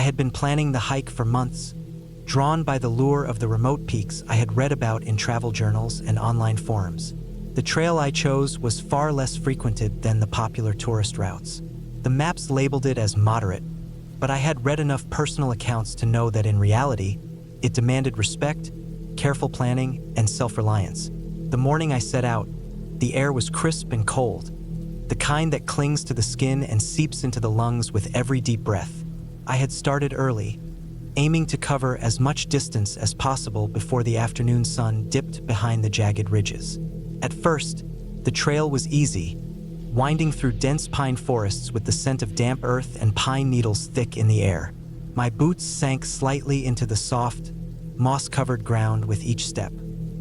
I had been planning the hike for months, drawn by the lure of the remote peaks I had read about in travel journals and online forums. The trail I chose was far less frequented than the popular tourist routes. The maps labeled it as moderate, but I had read enough personal accounts to know that in reality, it demanded respect, careful planning, and self-reliance. The morning I set out, the air was crisp and cold, the kind that clings to the skin and seeps into the lungs with every deep breath. I had started early, aiming to cover as much distance as possible before the afternoon sun dipped behind the jagged ridges. At first, the trail was easy, winding through dense pine forests with the scent of damp earth and pine needles thick in the air. My boots sank slightly into the soft, moss-covered ground with each step.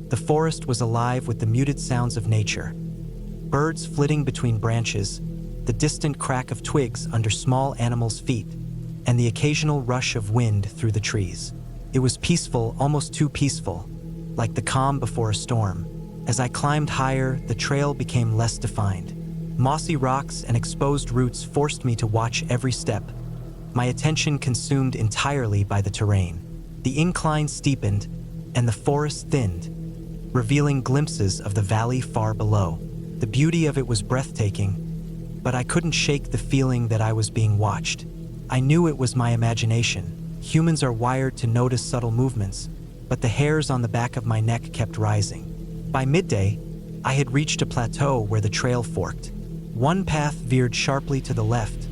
The forest was alive with the muted sounds of nature. Birds flitting between branches, the distant crack of twigs under small animals' feet, and the occasional rush of wind through the trees. It was peaceful, almost too peaceful, like the calm before a storm. As I climbed higher, the trail became less defined. Mossy rocks and exposed roots forced me to watch every step, my attention consumed entirely by the terrain. The incline steepened, and the forest thinned, revealing glimpses of the valley far below. The beauty of it was breathtaking, but I couldn't shake the feeling that I was being watched. I knew it was my imagination. Humans are wired to notice subtle movements, but the hairs on the back of my neck kept rising. By midday, I had reached a plateau where the trail forked. One path veered sharply to the left,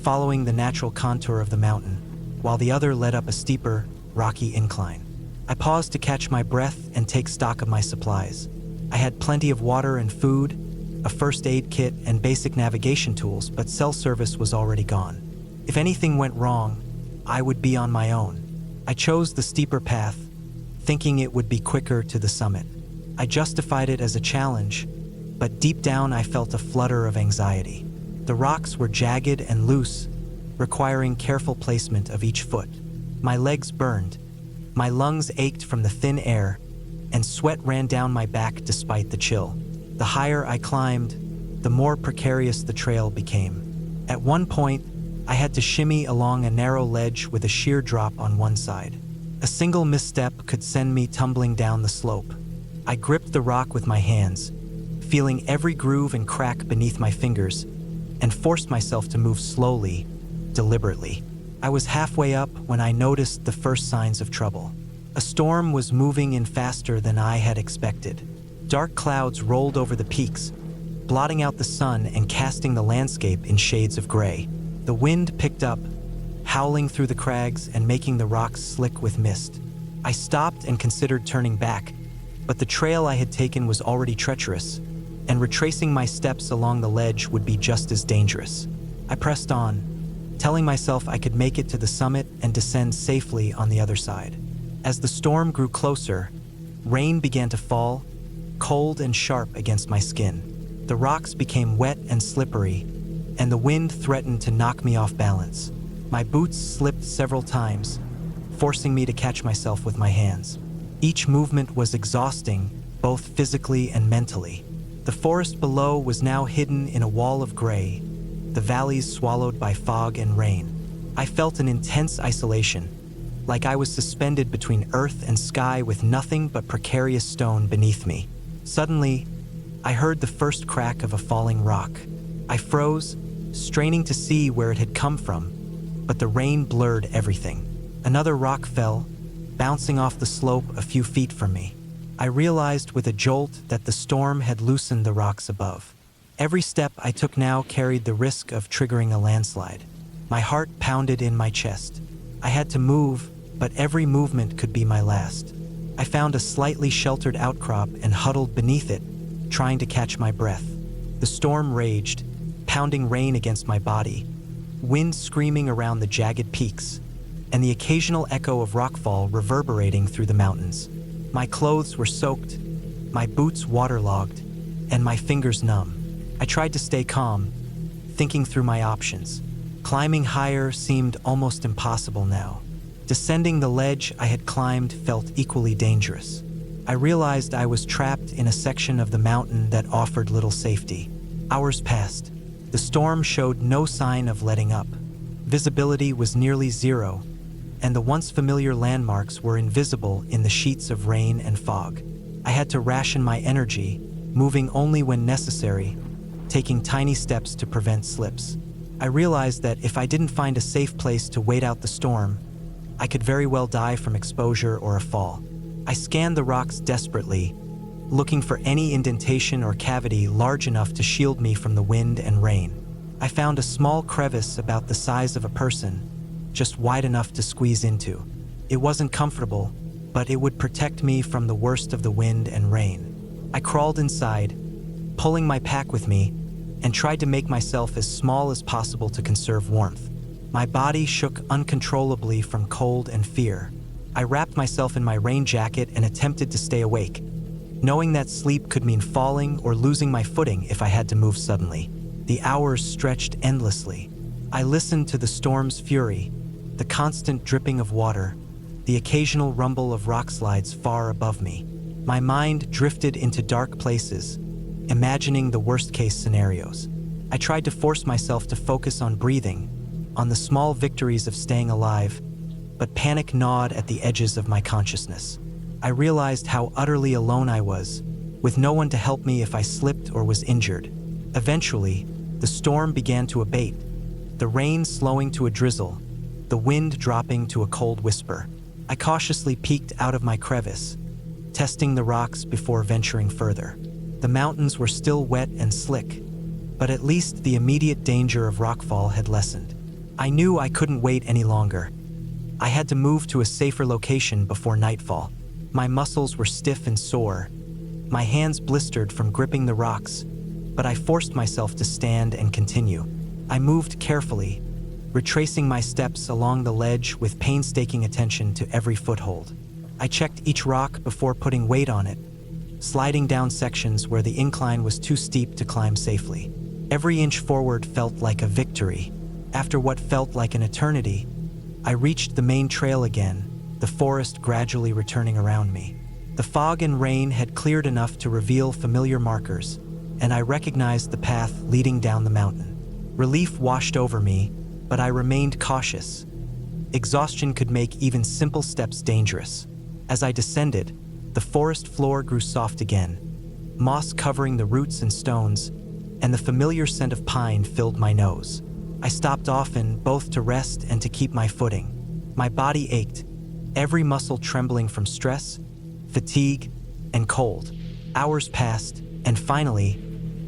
following the natural contour of the mountain, while the other led up a steeper, rocky incline. I paused to catch my breath and take stock of my supplies. I had plenty of water and food, a first aid kit, and basic navigation tools, but cell service was already gone. If anything went wrong, I would be on my own. I chose the steeper path, thinking it would be quicker to the summit. I justified it as a challenge, but deep down I felt a flutter of anxiety. The rocks were jagged and loose, requiring careful placement of each foot. My legs burned, my lungs ached from the thin air, and sweat ran down my back despite the chill. The higher I climbed, the more precarious the trail became. At one point, I had to shimmy along a narrow ledge with a sheer drop on one side. A single misstep could send me tumbling down the slope. I gripped the rock with my hands, feeling every groove and crack beneath my fingers, and forced myself to move slowly, deliberately. I was halfway up when I noticed the first signs of trouble. A storm was moving in faster than I had expected. Dark clouds rolled over the peaks, blotting out the sun and casting the landscape in shades of gray. The wind picked up, howling through the crags and making the rocks slick with mist. I stopped and considered turning back, but the trail I had taken was already treacherous, and retracing my steps along the ledge would be just as dangerous. I pressed on, telling myself I could make it to the summit and descend safely on the other side. As the storm grew closer, rain began to fall, cold and sharp against my skin. The rocks became wet and slippery, and the wind threatened to knock me off balance. My boots slipped several times, forcing me to catch myself with my hands. Each movement was exhausting, both physically and mentally. The forest below was now hidden in a wall of gray, the valleys swallowed by fog and rain. I felt an intense isolation, like I was suspended between earth and sky with nothing but precarious stone beneath me. Suddenly, I heard the first crack of a falling rock. I froze, straining to see where it had come from, but the rain blurred everything. Another rock fell, bouncing off the slope a few feet from me. I realized with a jolt that the storm had loosened the rocks above. Every step I took now carried the risk of triggering a landslide. My heart pounded in my chest. I had to move, but every movement could be my last. I found a slightly sheltered outcrop and huddled beneath it, trying to catch my breath. The storm raged, pounding rain against my body, wind screaming around the jagged peaks, and the occasional echo of rockfall reverberating through the mountains. My clothes were soaked, my boots waterlogged, and my fingers numb. I tried to stay calm, thinking through my options. Climbing higher seemed almost impossible now. Descending the ledge I had climbed felt equally dangerous. I realized I was trapped in a section of the mountain that offered little safety. Hours passed. The storm showed no sign of letting up. Visibility was nearly zero, and the once familiar landmarks were invisible in the sheets of rain and fog. I had to ration my energy, moving only when necessary, taking tiny steps to prevent slips. I realized that if I didn't find a safe place to wait out the storm, I could very well die from exposure or a fall. I scanned the rocks desperately, looking for any indentation or cavity large enough to shield me from the wind and rain. I found a small crevice about the size of a person, just wide enough to squeeze into. It wasn't comfortable, but it would protect me from the worst of the wind and rain. I crawled inside, pulling my pack with me, and tried to make myself as small as possible to conserve warmth. My body shook uncontrollably from cold and fear. I wrapped myself in my rain jacket and attempted to stay awake, knowing that sleep could mean falling or losing my footing if I had to move suddenly. The hours stretched endlessly. I listened to the storm's fury, the constant dripping of water, the occasional rumble of rock slides far above me. My mind drifted into dark places, imagining the worst-case scenarios. I tried to force myself to focus on breathing, on the small victories of staying alive, but panic gnawed at the edges of my consciousness. I realized how utterly alone I was, with no one to help me if I slipped or was injured. Eventually, the storm began to abate, the rain slowing to a drizzle, the wind dropping to a cold whisper. I cautiously peeked out of my crevice, testing the rocks before venturing further. The mountains were still wet and slick, but at least the immediate danger of rockfall had lessened. I knew I couldn't wait any longer. I had to move to a safer location before nightfall. My muscles were stiff and sore, my hands blistered from gripping the rocks, but I forced myself to stand and continue. I moved carefully, retracing my steps along the ledge with painstaking attention to every foothold. I checked each rock before putting weight on it, sliding down sections where the incline was too steep to climb safely. Every inch forward felt like a victory. After what felt like an eternity, I reached the main trail again, the forest gradually returning around me. The fog and rain had cleared enough to reveal familiar markers, and I recognized the path leading down the mountain. Relief washed over me, but I remained cautious. Exhaustion could make even simple steps dangerous. As I descended, the forest floor grew soft again, moss covering the roots and stones, and the familiar scent of pine filled my nose. I stopped often, both to rest and to keep my footing. My body ached, every muscle trembling from stress, fatigue, and cold. Hours passed, and finally,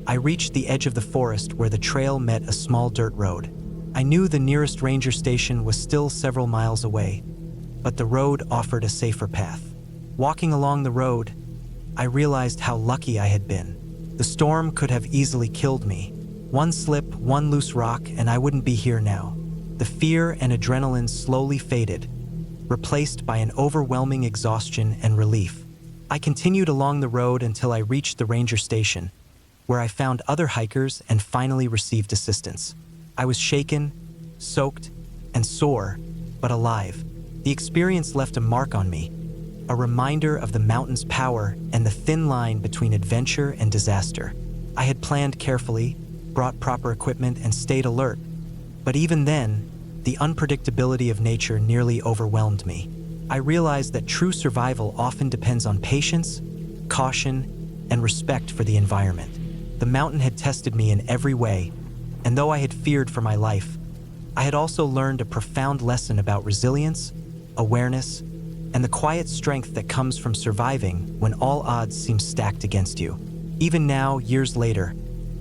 I reached the edge of the forest where the trail met a small dirt road. I knew the nearest ranger station was still several miles away, but the road offered a safer path. Walking along the road, I realized how lucky I had been. The storm could have easily killed me. One slip, one loose rock, and I wouldn't be here now. The fear and adrenaline slowly faded, replaced by an overwhelming exhaustion and relief. I continued along the road until I reached the ranger station, where I found other hikers and finally received assistance. I was shaken, soaked, and sore, but alive. The experience left a mark on me, a reminder of the mountain's power and the thin line between adventure and disaster. I had planned carefully, brought proper equipment, and stayed alert, but even then, the unpredictability of nature nearly overwhelmed me. I realized that true survival often depends on patience, caution, and respect for the environment. The mountain had tested me in every way, and though I had feared for my life, I had also learned a profound lesson about resilience, awareness, and the quiet strength that comes from surviving when all odds seem stacked against you. Even now, years later,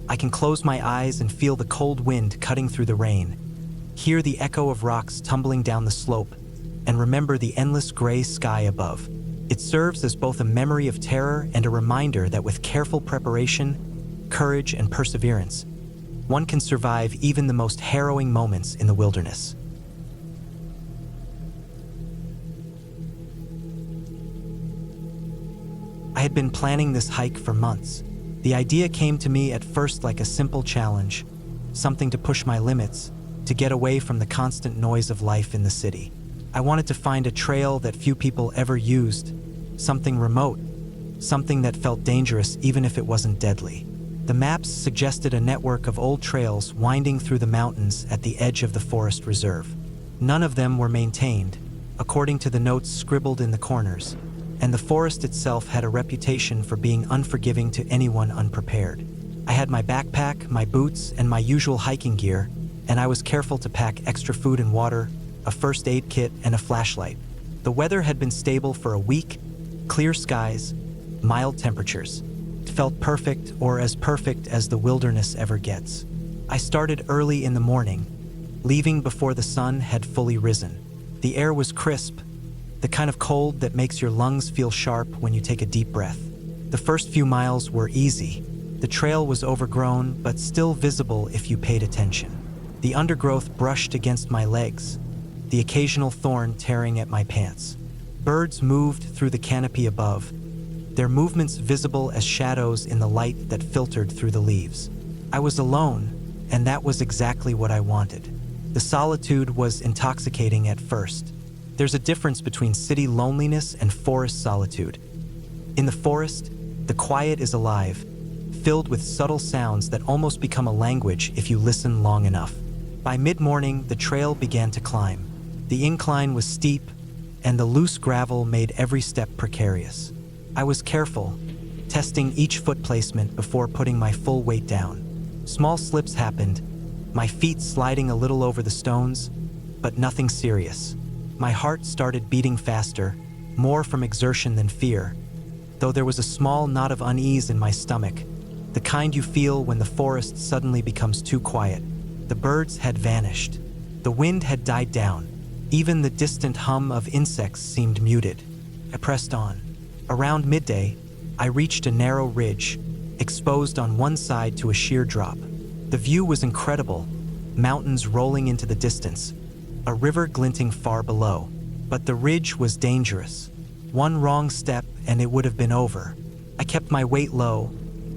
I can close my eyes and feel the cold wind cutting through the rain, hear the echo of rocks tumbling down the slope, and remember the endless gray sky above. It serves as both a memory of terror and a reminder that with careful preparation, courage, and perseverance, one can survive even the most harrowing moments in the wilderness. I had been planning this hike for months. The idea came to me at first like a simple challenge, something to push my limits, to get away from the constant noise of life in the city. I wanted to find a trail that few people ever used, something remote, something that felt dangerous even if it wasn't deadly. The maps suggested a network of old trails winding through the mountains at the edge of the forest reserve. None of them were maintained, according to the notes scribbled in the corners, and the forest itself had a reputation for being unforgiving to anyone unprepared. I had my backpack, my boots, and my usual hiking gear, and I was careful to pack extra food and water, a first aid kit, and a flashlight. The weather had been stable for a week, clear skies, mild temperatures. It felt perfect, or as perfect as the wilderness ever gets. I started early in the morning, leaving before the sun had fully risen. The air was crisp, the kind of cold that makes your lungs feel sharp when you take a deep breath. The first few miles were easy. The trail was overgrown, but still visible if you paid attention. The undergrowth brushed against my legs, the occasional thorn tearing at my pants. Birds moved through the canopy above, their movements visible as shadows in the light that filtered through the leaves. I was alone, and that was exactly what I wanted. The solitude was intoxicating at first. There's a difference between city loneliness and forest solitude. In the forest, the quiet is alive, filled with subtle sounds that almost become a language if you listen long enough. By mid-morning, the trail began to climb. The incline was steep, and the loose gravel made every step precarious. I was careful, testing each foot placement before putting my full weight down. Small slips happened, my feet sliding a little over the stones, but nothing serious. My heart started beating faster, more from exertion than fear, though there was a small knot of unease in my stomach, the kind you feel when the forest suddenly becomes too quiet. The birds had vanished. The wind had died down. Even the distant hum of insects seemed muted. I pressed on. Around midday, I reached a narrow ridge, exposed on one side to a sheer drop. The view was incredible, mountains rolling into the distance, a river glinting far below. But the ridge was dangerous. One wrong step and it would have been over. I kept my weight low,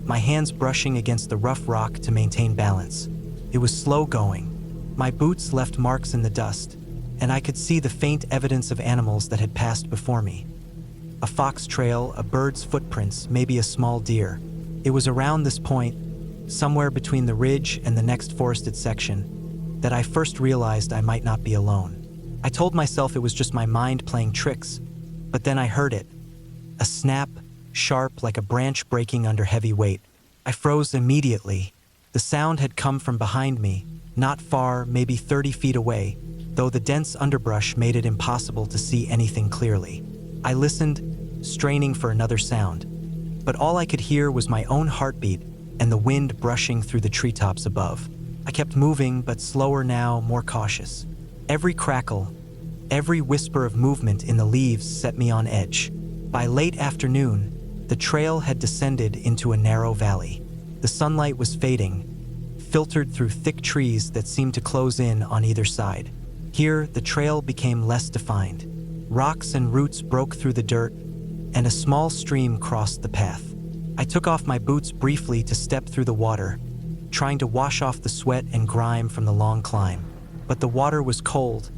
my hands brushing against the rough rock to maintain balance. It was slow going. My boots left marks in the dust, and I could see the faint evidence of animals that had passed before me. A fox trail, a bird's footprints, maybe a small deer. It was around this point, somewhere between the ridge and the next forested section, that I first realized I might not be alone. I told myself it was just my mind playing tricks, but then I heard it. A snap, sharp like a branch breaking under heavy weight. I froze immediately. The sound had come from behind me, not far, maybe 30 feet away, though the dense underbrush made it impossible to see anything clearly. I listened, straining for another sound, but all I could hear was my own heartbeat and the wind brushing through the treetops above. I kept moving, but slower now, more cautious. Every crackle, every whisper of movement in the leaves set me on edge. By late afternoon, the trail had descended into a narrow valley. The sunlight was fading, filtered through thick trees that seemed to close in on either side. Here, the trail became less defined. Rocks and roots broke through the dirt, and a small stream crossed the path. I took off my boots briefly to step through the water, trying to wash off the sweat and grime from the long climb. But the water was cold,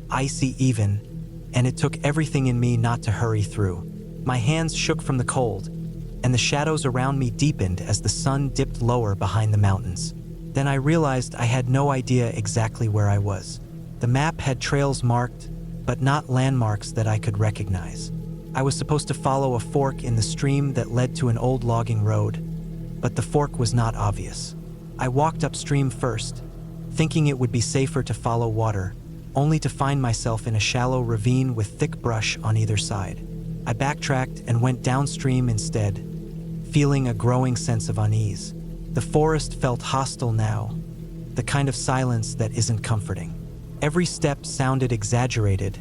icy even, and it took everything in me not to hurry through. My hands shook from the cold, and the shadows around me deepened as the sun dipped lower behind the mountains. Then I realized I had no idea exactly where I was. The map had trails marked, but not landmarks that I could recognize. I was supposed to follow a fork in the stream that led to an old logging road, but the fork was not obvious. I walked upstream first, thinking it would be safer to follow water, only to find myself in a shallow ravine with thick brush on either side. I backtracked and went downstream instead, feeling a growing sense of unease. The forest felt hostile now, the kind of silence that isn't comforting. Every step sounded exaggerated,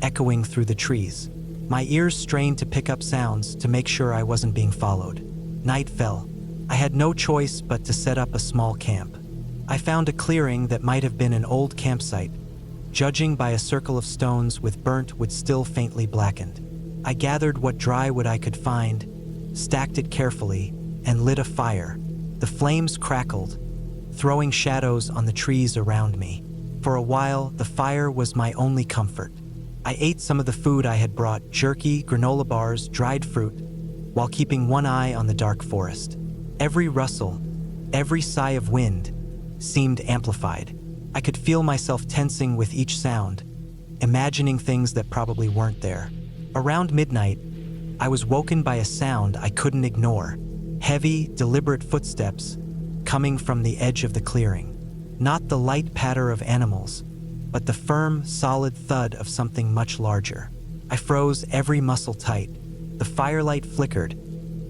echoing through the trees. My ears strained to pick up sounds to make sure I wasn't being followed. Night fell. I had no choice but to set up a small camp. I found a clearing that might have been an old campsite, judging by a circle of stones with burnt wood still faintly blackened. I gathered what dry wood I could find, stacked it carefully, and lit a fire. The flames crackled, throwing shadows on the trees around me. For a while, the fire was my only comfort. I ate some of the food I had brought, jerky, granola bars, dried fruit, while keeping one eye on the dark forest. Every rustle, Every sigh of wind seemed amplified. I could feel myself tensing with each sound, imagining things that probably weren't there. Around midnight, I was woken by a sound I couldn't ignore. Heavy, deliberate footsteps coming from the edge of the clearing. Not the light patter of animals, but the firm, solid thud of something much larger. I froze, every muscle tight. The firelight flickered,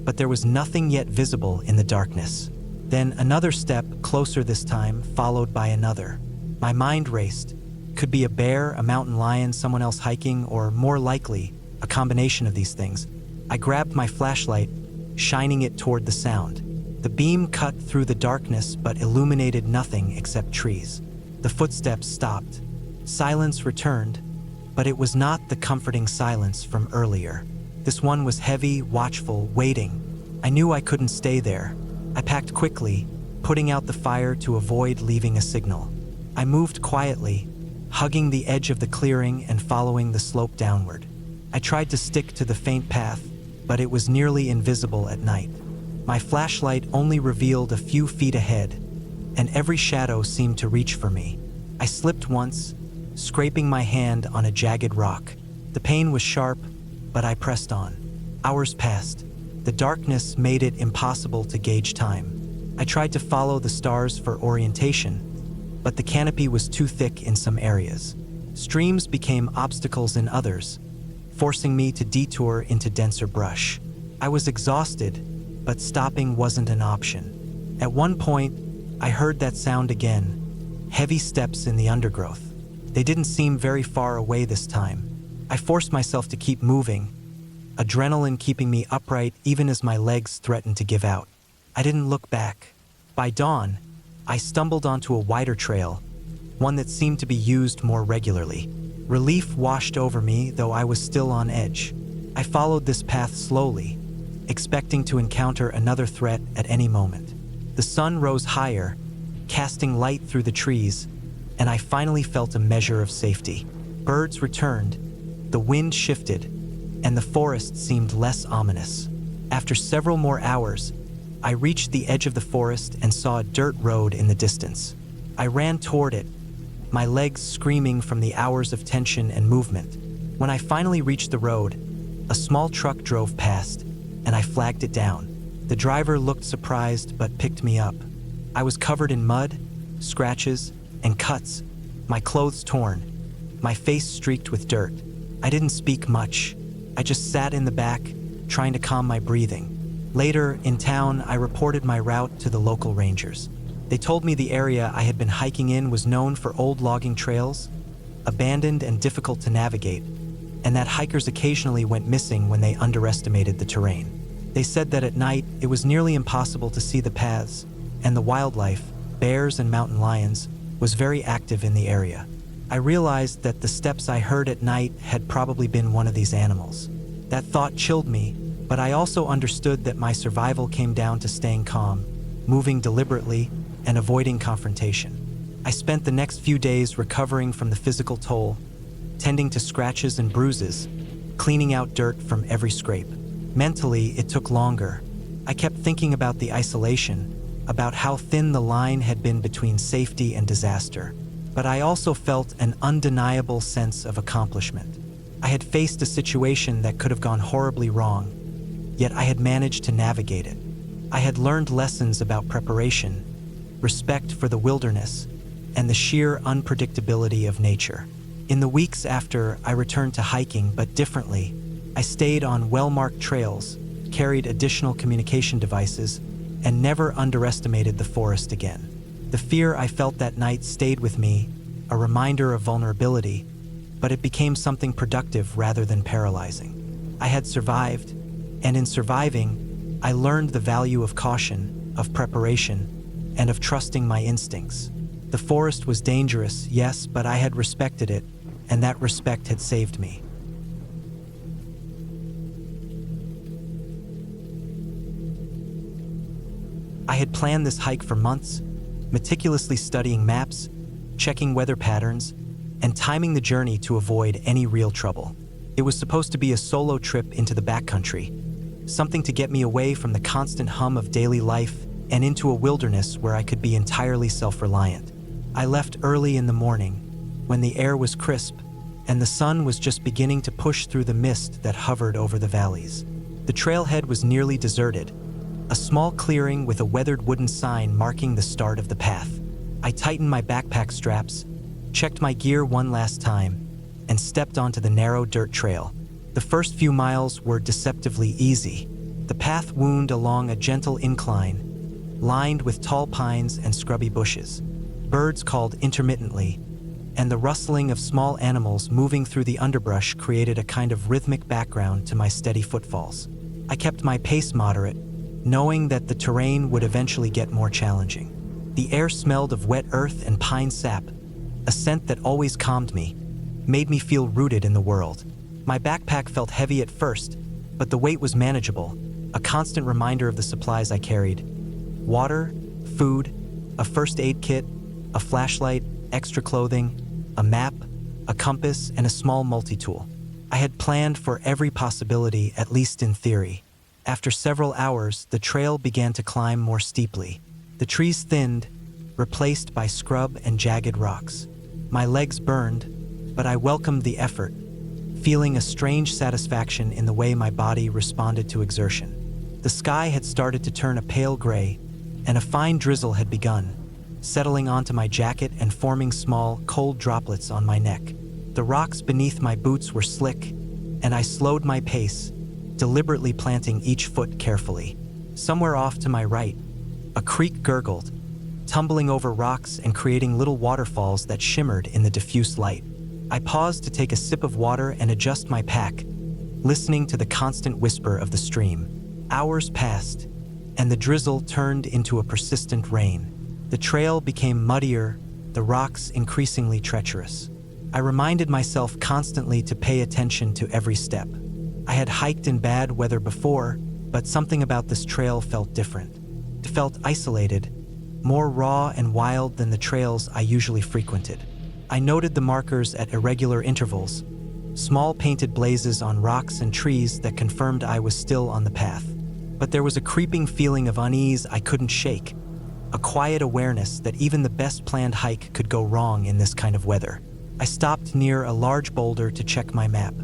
but there was nothing yet visible in the darkness. Then another step, closer this time, followed by another. My mind raced. Could be a bear, a mountain lion, someone else hiking, or more likely, a combination of these things. I grabbed my flashlight, shining it toward the sound. The beam cut through the darkness but illuminated nothing except trees. The footsteps stopped. Silence returned, but it was not the comforting silence from earlier. This one was heavy, watchful, waiting. I knew I couldn't stay there. I packed quickly, putting out the fire to avoid leaving a signal. I moved quietly, hugging the edge of the clearing and following the slope downward. I tried to stick to the faint path, but it was nearly invisible at night. My flashlight only revealed a few feet ahead, and every shadow seemed to reach for me. I slipped once, scraping my hand on a jagged rock. The pain was sharp, but I pressed on. Hours passed. The darkness made it impossible to gauge time. I tried to follow the stars for orientation, but the canopy was too thick in some areas. Streams became obstacles in others, forcing me to detour into denser brush. I was exhausted, but stopping wasn't an option. At one point, I heard that sound again, heavy steps in the undergrowth. They didn't seem very far away this time. I forced myself to keep moving, adrenaline keeping me upright even as my legs threatened to give out. I didn't look back. By dawn, I stumbled onto a wider trail, one that seemed to be used more regularly. Relief washed over me, though I was still on edge. I followed this path slowly, expecting to encounter another threat at any moment. The sun rose higher, casting light through the trees, and I finally felt a measure of safety. Birds returned, the wind shifted, and the forest seemed less ominous. After several more hours, I reached the edge of the forest and saw a dirt road in the distance. I ran toward it, my legs screaming from the hours of tension and movement. When I finally reached the road, a small truck drove past, and I flagged it down. The driver looked surprised but picked me up. I was covered in mud, scratches, and cuts, my clothes torn, my face streaked with dirt. I didn't speak much. I just sat in the back, trying to calm my breathing. Later, in town, I reported my route to the local rangers. They told me the area I had been hiking in was known for old logging trails, abandoned and difficult to navigate, and that hikers occasionally went missing when they underestimated the terrain. They said that at night, it was nearly impossible to see the paths, and the wildlife, bears and mountain lions, was very active in the area. I realized that the steps I heard at night had probably been one of these animals. That thought chilled me, but I also understood that my survival came down to staying calm, moving deliberately, and avoiding confrontation. I spent the next few days recovering from the physical toll, tending to scratches and bruises, cleaning out dirt from every scrape. Mentally, it took longer. I kept thinking about the isolation, about how thin the line had been between safety and disaster. But I also felt an undeniable sense of accomplishment. I had faced a situation that could have gone horribly wrong, yet I had managed to navigate it. I had learned lessons about preparation, respect for the wilderness, and the sheer unpredictability of nature. In the weeks after, I returned to hiking, but differently. I stayed on well-marked trails, carried additional communication devices, and never underestimated the forest again. The fear I felt that night stayed with me, a reminder of vulnerability, but it became something productive rather than paralyzing. I had survived, and in surviving, I learned the value of caution, of preparation, and of trusting my instincts. The forest was dangerous, yes, but I had respected it, and that respect had saved me. I had planned this hike for months, meticulously studying maps, checking weather patterns, and timing the journey to avoid any real trouble. It was supposed to be a solo trip into the backcountry, something to get me away from the constant hum of daily life and into a wilderness where I could be entirely self-reliant. I left early in the morning, when the air was crisp, and the sun was just beginning to push through the mist that hovered over the valleys. The trailhead was nearly deserted, a small clearing with a weathered wooden sign marking the start of the path. I tightened my backpack straps, checked my gear one last time, and stepped onto the narrow dirt trail. The first few miles were deceptively easy. The path wound along a gentle incline, lined with tall pines and scrubby bushes. Birds called intermittently, and the rustling of small animals moving through the underbrush created a kind of rhythmic background to my steady footfalls. I kept my pace moderate, knowing that the terrain would eventually get more challenging. The air smelled of wet earth and pine sap, a scent that always calmed me, made me feel rooted in the world. My backpack felt heavy at first, but the weight was manageable, a constant reminder of the supplies I carried. Water, food, a first aid kit, a flashlight, extra clothing, a map, a compass, and a small multi-tool. I had planned for every possibility, at least in theory. After several hours, the trail began to climb more steeply. The trees thinned, replaced by scrub and jagged rocks. My legs burned, but I welcomed the effort, feeling a strange satisfaction in the way my body responded to exertion. The sky had started to turn a pale gray, and a fine drizzle had begun, settling onto my jacket and forming small, cold droplets on my neck. The rocks beneath my boots were slick, and I slowed my pace, deliberately planting each foot carefully. Somewhere off to my right, a creek gurgled, tumbling over rocks and creating little waterfalls that shimmered in the diffuse light. I paused to take a sip of water and adjust my pack, listening to the constant whisper of the stream. Hours passed, and the drizzle turned into a persistent rain. The trail became muddier, the rocks increasingly treacherous. I reminded myself constantly to pay attention to every step. I had hiked in bad weather before, but something about this trail felt different. It felt isolated, more raw and wild than the trails I usually frequented. I noted the markers at irregular intervals, small painted blazes on rocks and trees that confirmed I was still on the path. But there was a creeping feeling of unease I couldn't shake, a quiet awareness that even the best planned hike could go wrong in this kind of weather. I stopped near a large boulder to check my map.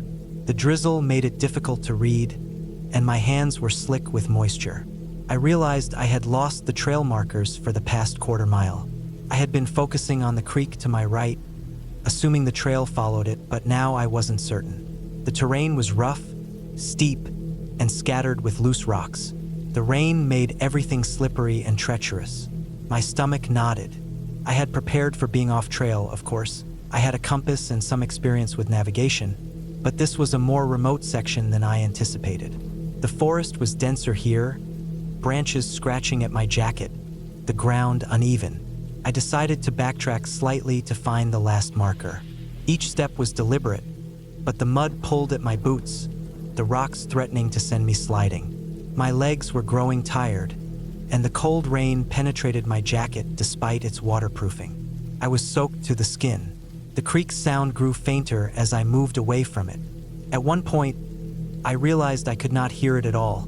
The drizzle made it difficult to read, and my hands were slick with moisture. I realized I had lost the trail markers for the past quarter mile. I had been focusing on the creek to my right, assuming the trail followed it, but now I wasn't certain. The terrain was rough, steep, and scattered with loose rocks. The rain made everything slippery and treacherous. My stomach knotted. I had prepared for being off trail, of course. I had a compass and some experience with navigation, but this was a more remote section than I anticipated. The forest was denser here, branches scratching at my jacket, the ground uneven. I decided to backtrack slightly to find the last marker. Each step was deliberate, but the mud pulled at my boots, the rocks threatening to send me sliding. My legs were growing tired, and the cold rain penetrated my jacket despite its waterproofing. I was soaked to the skin. The creek's sound grew fainter as I moved away from it. At one point, I realized I could not hear it at all,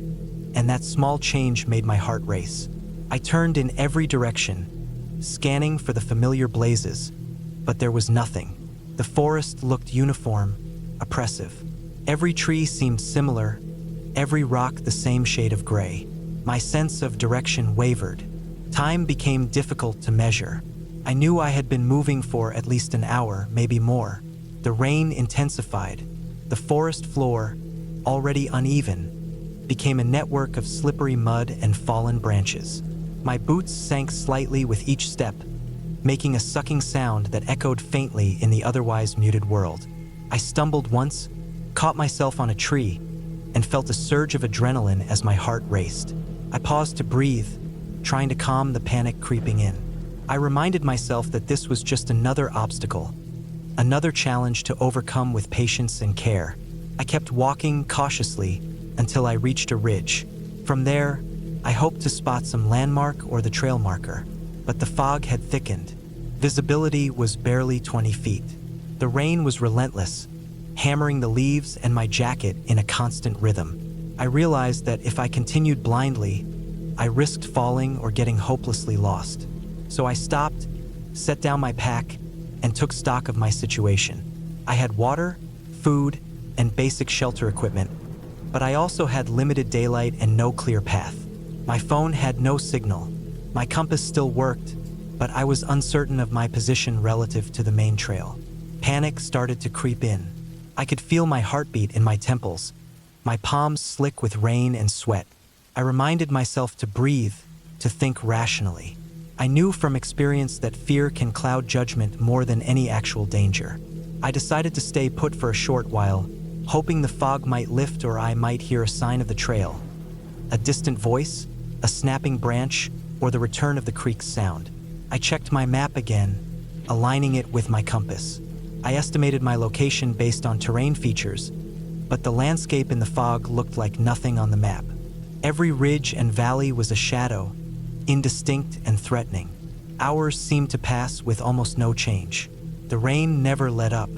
and that small change made my heart race. I turned in every direction, scanning for the familiar blazes, but there was nothing. The forest looked uniform, oppressive. Every tree seemed similar, every rock the same shade of gray. My sense of direction wavered. Time became difficult to measure. I knew I had been moving for at least an hour, maybe more. The rain intensified. The forest floor, already uneven, became a network of slippery mud and fallen branches. My boots sank slightly with each step, making a sucking sound that echoed faintly in the otherwise muted world. I stumbled once, caught myself on a tree, and felt a surge of adrenaline as my heart raced. I paused to breathe, trying to calm the panic creeping in. I reminded myself that this was just another obstacle, another challenge to overcome with patience and care. I kept walking cautiously until I reached a ridge. From there, I hoped to spot some landmark or the trail marker, but the fog had thickened. Visibility was barely 20 feet. The rain was relentless, hammering the leaves and my jacket in a constant rhythm. I realized that if I continued blindly, I risked falling or getting hopelessly lost. So I stopped, set down my pack, and took stock of my situation. I had water, food, and basic shelter equipment, but I also had limited daylight and no clear path. My phone had no signal. My compass still worked, but I was uncertain of my position relative to the main trail. Panic started to creep in. I could feel my heartbeat in my temples, my palms slick with rain and sweat. I reminded myself to breathe, to think rationally. I knew from experience that fear can cloud judgment more than any actual danger. I decided to stay put for a short while, hoping the fog might lift or I might hear a sign of the trail. A distant voice, a snapping branch, or the return of the creek's sound. I checked my map again, aligning it with my compass. I estimated my location based on terrain features, but the landscape in the fog looked like nothing on the map. Every ridge and valley was a shadow, indistinct and threatening. Hours seemed to pass with almost no change. The rain never let up.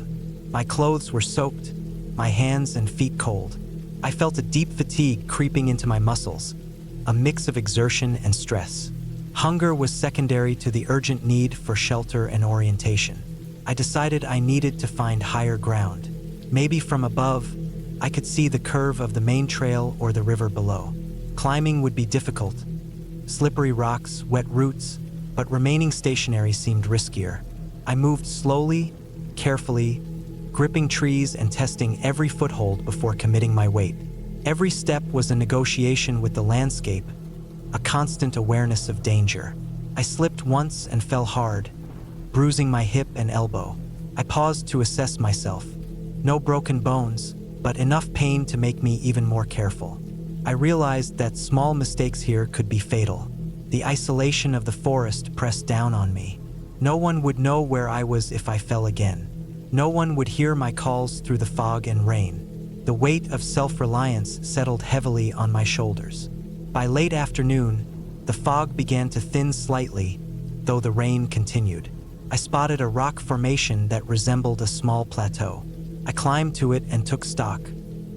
My clothes were soaked, my hands and feet cold. I felt a deep fatigue creeping into my muscles, a mix of exertion and stress. Hunger was secondary to the urgent need for shelter and orientation. I decided I needed to find higher ground. Maybe from above, I could see the curve of the main trail or the river below. Climbing would be difficult. Slippery rocks, wet roots, but remaining stationary seemed riskier. I moved slowly, carefully, gripping trees and testing every foothold before committing my weight. Every step was a negotiation with the landscape, a constant awareness of danger. I slipped once and fell hard, bruising my hip and elbow. I paused to assess myself. No broken bones, but enough pain to make me even more careful. I realized that small mistakes here could be fatal. The isolation of the forest pressed down on me. No one would know where I was if I fell again. No one would hear my calls through the fog and rain. The weight of self-reliance settled heavily on my shoulders. By late afternoon, the fog began to thin slightly, though the rain continued. I spotted a rock formation that resembled a small plateau. I climbed to it and took stock.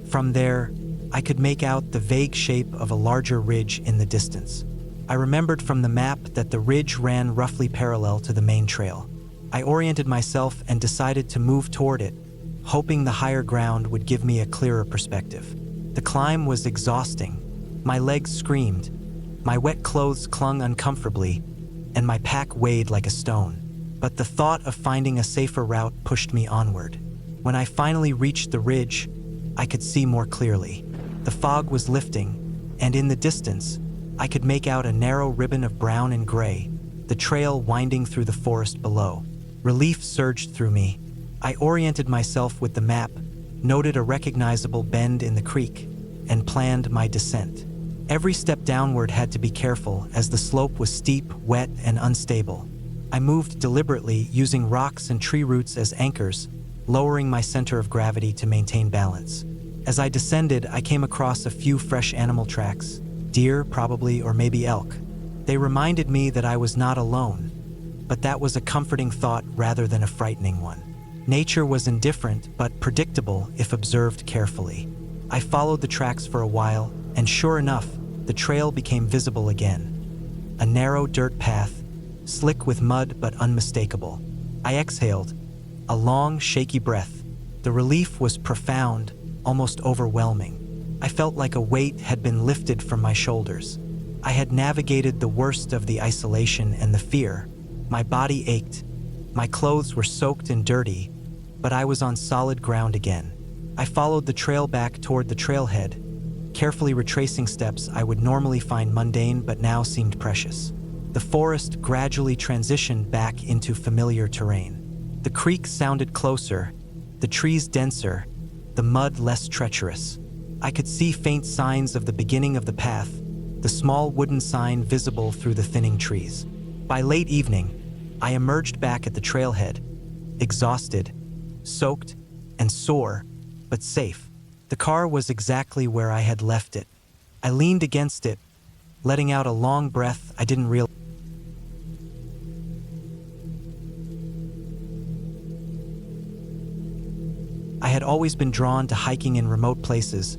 From there, I could make out the vague shape of a larger ridge in the distance. I remembered from the map that the ridge ran roughly parallel to the main trail. I oriented myself and decided to move toward it, hoping the higher ground would give me a clearer perspective. The climb was exhausting. My legs screamed, my wet clothes clung uncomfortably, and my pack weighed like a stone. But the thought of finding a safer route pushed me onward. When I finally reached the ridge, I could see more clearly. The fog was lifting, and in the distance, I could make out a narrow ribbon of brown and gray, the trail winding through the forest below. Relief surged through me. I oriented myself with the map, noted a recognizable bend in the creek, and planned my descent. Every step downward had to be careful as the slope was steep, wet, and unstable. I moved deliberately, using rocks and tree roots as anchors, lowering my center of gravity to maintain balance. As I descended, I came across a few fresh animal tracks, deer probably, or maybe elk. They reminded me that I was not alone, but that was a comforting thought rather than a frightening one. Nature was indifferent but predictable if observed carefully. I followed the tracks for a while, and sure enough, the trail became visible again. A narrow dirt path, slick with mud but unmistakable. I exhaled, a long, shaky breath. The relief was profound, almost overwhelming. I felt like a weight had been lifted from my shoulders. I had navigated the worst of the isolation and the fear. My body ached. My clothes were soaked and dirty, but I was on solid ground again. I followed the trail back toward the trailhead, carefully retracing steps I would normally find mundane but now seemed precious. The forest gradually transitioned back into familiar terrain. The creek sounded closer, the trees denser, the mud less treacherous. I could see faint signs of the beginning of the path, the small wooden sign visible through the thinning trees. By late evening, I emerged back at the trailhead, exhausted, soaked, and sore, but safe. The car was exactly where I had left it. I leaned against it, letting out a long breath I didn't realize. I had always been drawn to hiking in remote places,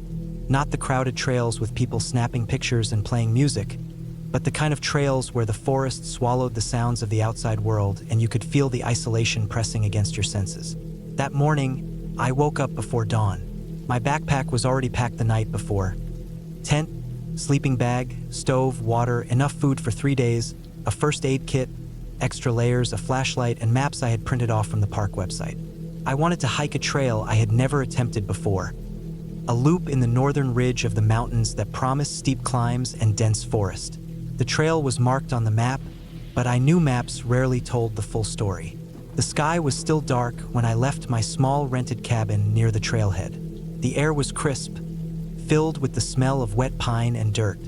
not the crowded trails with people snapping pictures and playing music, but the kind of trails where the forest swallowed the sounds of the outside world and you could feel the isolation pressing against your senses. That morning, I woke up before dawn. My backpack was already packed the night before. Tent, sleeping bag, stove, water, enough food for 3 days, a first aid kit, extra layers, a flashlight, and maps I had printed off from the park website. I wanted to hike a trail I had never attempted before, a loop in the northern ridge of the mountains that promised steep climbs and dense forest. The trail was marked on the map, but I knew maps rarely told the full story. The sky was still dark when I left my small rented cabin near the trailhead. The air was crisp, filled with the smell of wet pine and dirt.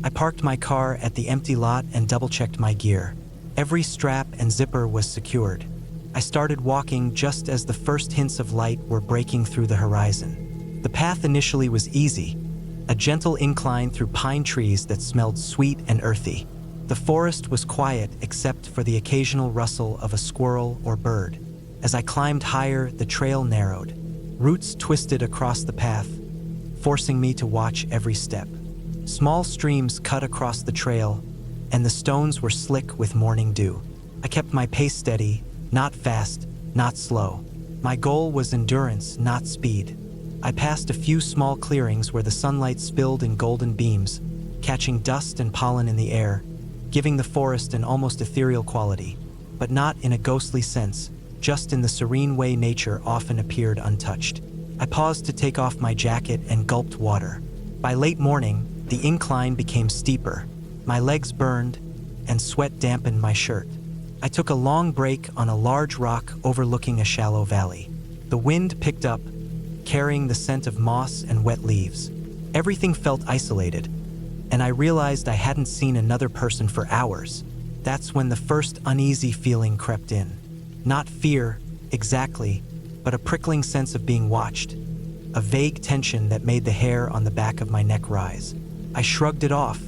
I parked my car at the empty lot and double-checked my gear. Every strap and zipper was secured. I started walking just as the first hints of light were breaking through the horizon. The path initially was easy, a gentle incline through pine trees that smelled sweet and earthy. The forest was quiet except for the occasional rustle of a squirrel or bird. As I climbed higher, the trail narrowed. Roots twisted across the path, forcing me to watch every step. Small streams cut across the trail, and the stones were slick with morning dew. I kept my pace steady, not fast, not slow. My goal was endurance, not speed. I passed a few small clearings where the sunlight spilled in golden beams, catching dust and pollen in the air, giving the forest an almost ethereal quality, but not in a ghostly sense, just in the serene way nature often appeared untouched. I paused to take off my jacket and gulped water. By late morning, the incline became steeper. My legs burned, and sweat dampened my shirt. I took a long break on a large rock overlooking a shallow valley. The wind picked up, carrying the scent of moss and wet leaves. Everything felt isolated, and I realized I hadn't seen another person for hours. That's when the first uneasy feeling crept in. Not fear, exactly, but a prickling sense of being watched, a vague tension that made the hair on the back of my neck rise. I shrugged it off,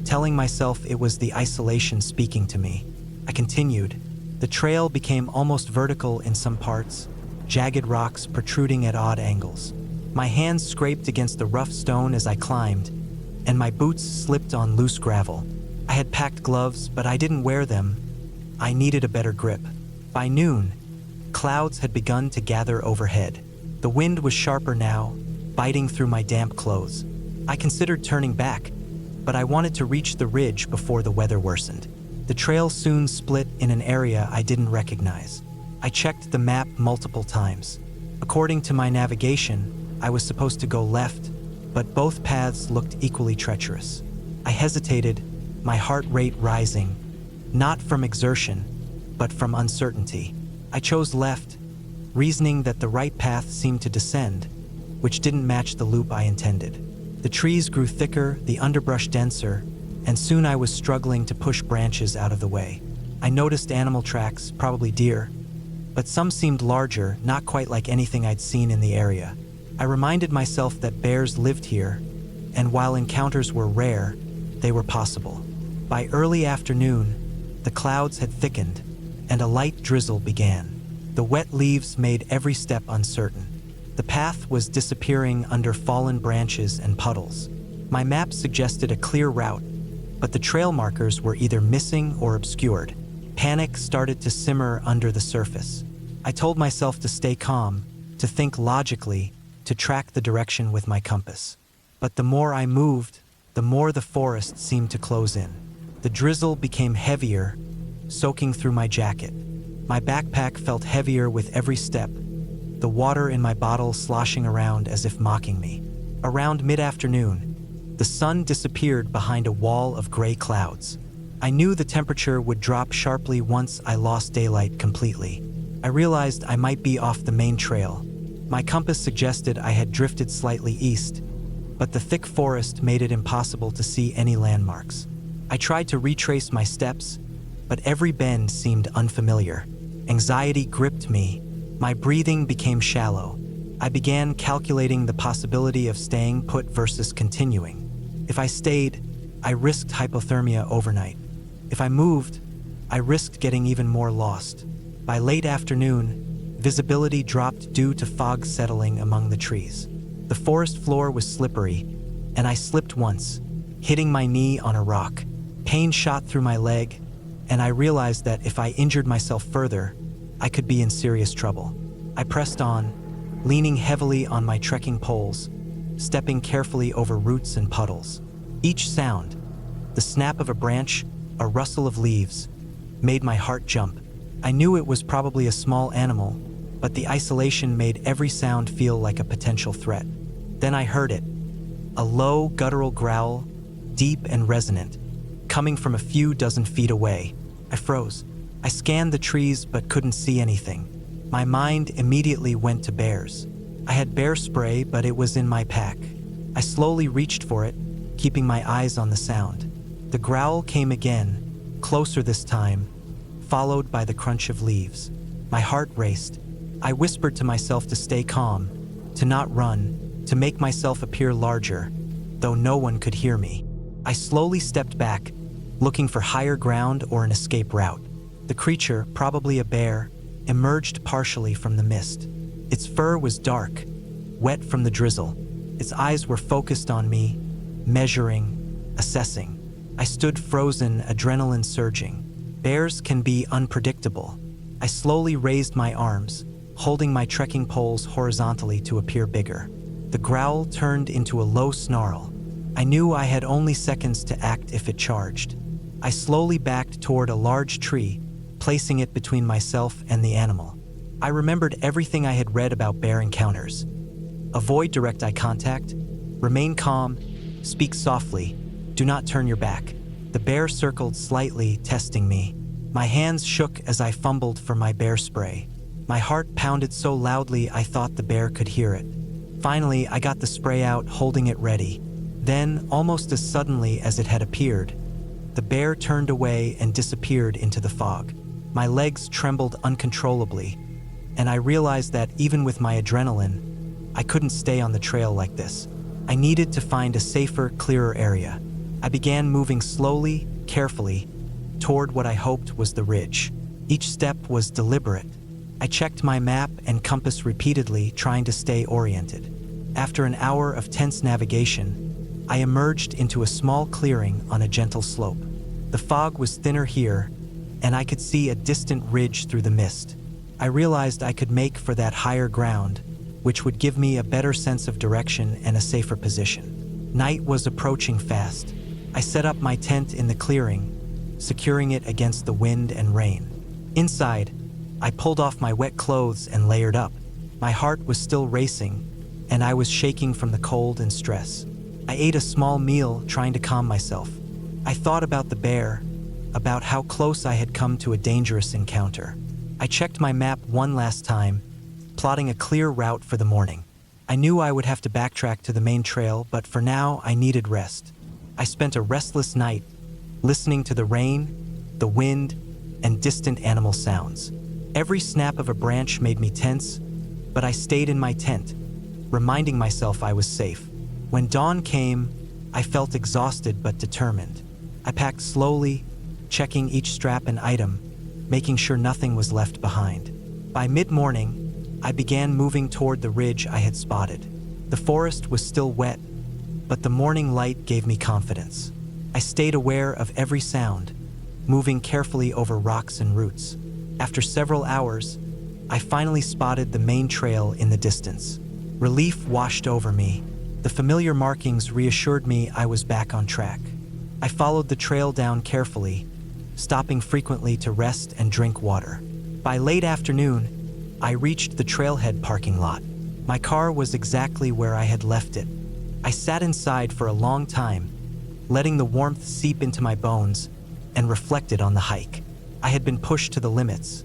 telling myself it was the isolation speaking to me. I continued. The trail became almost vertical in some parts, jagged rocks protruding at odd angles. My hands scraped against the rough stone as I climbed, and my boots slipped on loose gravel. I had packed gloves, but I didn't wear them. I needed a better grip. By noon, clouds had begun to gather overhead. The wind was sharper now, biting through my damp clothes. I considered turning back, but I wanted to reach the ridge before the weather worsened. The trail soon split in an area I didn't recognize. I checked the map multiple times. According to my navigation, I was supposed to go left, but both paths looked equally treacherous. I hesitated, my heart rate rising, not from exertion, but from uncertainty. I chose left, reasoning that the right path seemed to descend, which didn't match the loop I intended. The trees grew thicker, the underbrush denser, and soon I was struggling to push branches out of the way. I noticed animal tracks, probably deer, but some seemed larger, not quite like anything I'd seen in the area. I reminded myself that bears lived here, and while encounters were rare, they were possible. By early afternoon, the clouds had thickened, and a light drizzle began. The wet leaves made every step uncertain. The path was disappearing under fallen branches and puddles. My map suggested a clear route, but the trail markers were either missing or obscured. Panic started to simmer under the surface. I told myself to stay calm, to think logically, to track the direction with my compass. But the more I moved, the more the forest seemed to close in. The drizzle became heavier, soaking through my jacket. My backpack felt heavier with every step, the water in my bottle sloshing around as if mocking me. Around mid-afternoon, the sun disappeared behind a wall of gray clouds. I knew the temperature would drop sharply once I lost daylight completely. I realized I might be off the main trail. My compass suggested I had drifted slightly east, but the thick forest made it impossible to see any landmarks. I tried to retrace my steps, but every bend seemed unfamiliar. Anxiety gripped me. My breathing became shallow. I began calculating the possibility of staying put versus continuing. If I stayed, I risked hypothermia overnight. If I moved, I risked getting even more lost. By late afternoon, visibility dropped due to fog settling among the trees. The forest floor was slippery, and I slipped once, hitting my knee on a rock. Pain shot through my leg, and I realized that if I injured myself further, I could be in serious trouble. I pressed on, leaning heavily on my trekking poles, stepping carefully over roots and puddles. Each sound, the snap of a branch, a rustle of leaves, made my heart jump. I knew it was probably a small animal, but the isolation made every sound feel like a potential threat. Then I heard it, a low, guttural growl, deep and resonant, coming from a few dozen feet away. I froze. I scanned the trees but couldn't see anything. My mind immediately went to bears. I had bear spray, but it was in my pack. I slowly reached for it, keeping my eyes on the sound. The growl came again, closer this time, followed by the crunch of leaves. My heart raced. I whispered to myself to stay calm, to not run, to make myself appear larger, though no one could hear me. I slowly stepped back, looking for higher ground or an escape route. The creature, probably a bear, emerged partially from the mist. Its fur was dark, wet from the drizzle. Its eyes were focused on me, measuring, assessing. I stood frozen, adrenaline surging. Bears can be unpredictable. I slowly raised my arms, holding my trekking poles horizontally to appear bigger. The growl turned into a low snarl. I knew I had only seconds to act if it charged. I slowly backed toward a large tree, placing it between myself and the animal. I remembered everything I had read about bear encounters. Avoid direct eye contact, remain calm, speak softly, do not turn your back. The bear circled slightly, testing me. My hands shook as I fumbled for my bear spray. My heart pounded so loudly I thought the bear could hear it. Finally, I got the spray out, holding it ready. Then, almost as suddenly as it had appeared, the bear turned away and disappeared into the fog. My legs trembled uncontrollably, and I realized that even with my adrenaline, I couldn't stay on the trail like this. I needed to find a safer, clearer area. I began moving slowly, carefully, toward what I hoped was the ridge. Each step was deliberate. I checked my map and compass repeatedly, trying to stay oriented. After an hour of tense navigation, I emerged into a small clearing on a gentle slope. The fog was thinner here, and I could see a distant ridge through the mist. I realized I could make for that higher ground, which would give me a better sense of direction and a safer position. Night was approaching fast. I set up my tent in the clearing, securing it against the wind and rain. Inside, I pulled off my wet clothes and layered up. My heart was still racing, and I was shaking from the cold and stress. I ate a small meal, trying to calm myself. I thought about the bear, about how close I had come to a dangerous encounter. I checked my map one last time, plotting a clear route for the morning. I knew I would have to backtrack to the main trail, but for now I needed rest. I spent a restless night, listening to the rain, the wind, and distant animal sounds. Every snap of a branch made me tense, but I stayed in my tent, reminding myself I was safe. When dawn came, I felt exhausted but determined. I packed slowly, checking each strap and item, making sure nothing was left behind. By mid-morning, I began moving toward the ridge I had spotted. The forest was still wet, but the morning light gave me confidence. I stayed aware of every sound, moving carefully over rocks and roots. After several hours, I finally spotted the main trail in the distance. Relief washed over me. The familiar markings reassured me I was back on track. I followed the trail down carefully, stopping frequently to rest and drink water. By late afternoon, I reached the trailhead parking lot. My car was exactly where I had left it. I sat inside for a long time, letting the warmth seep into my bones, and reflected on the hike. I had been pushed to the limits,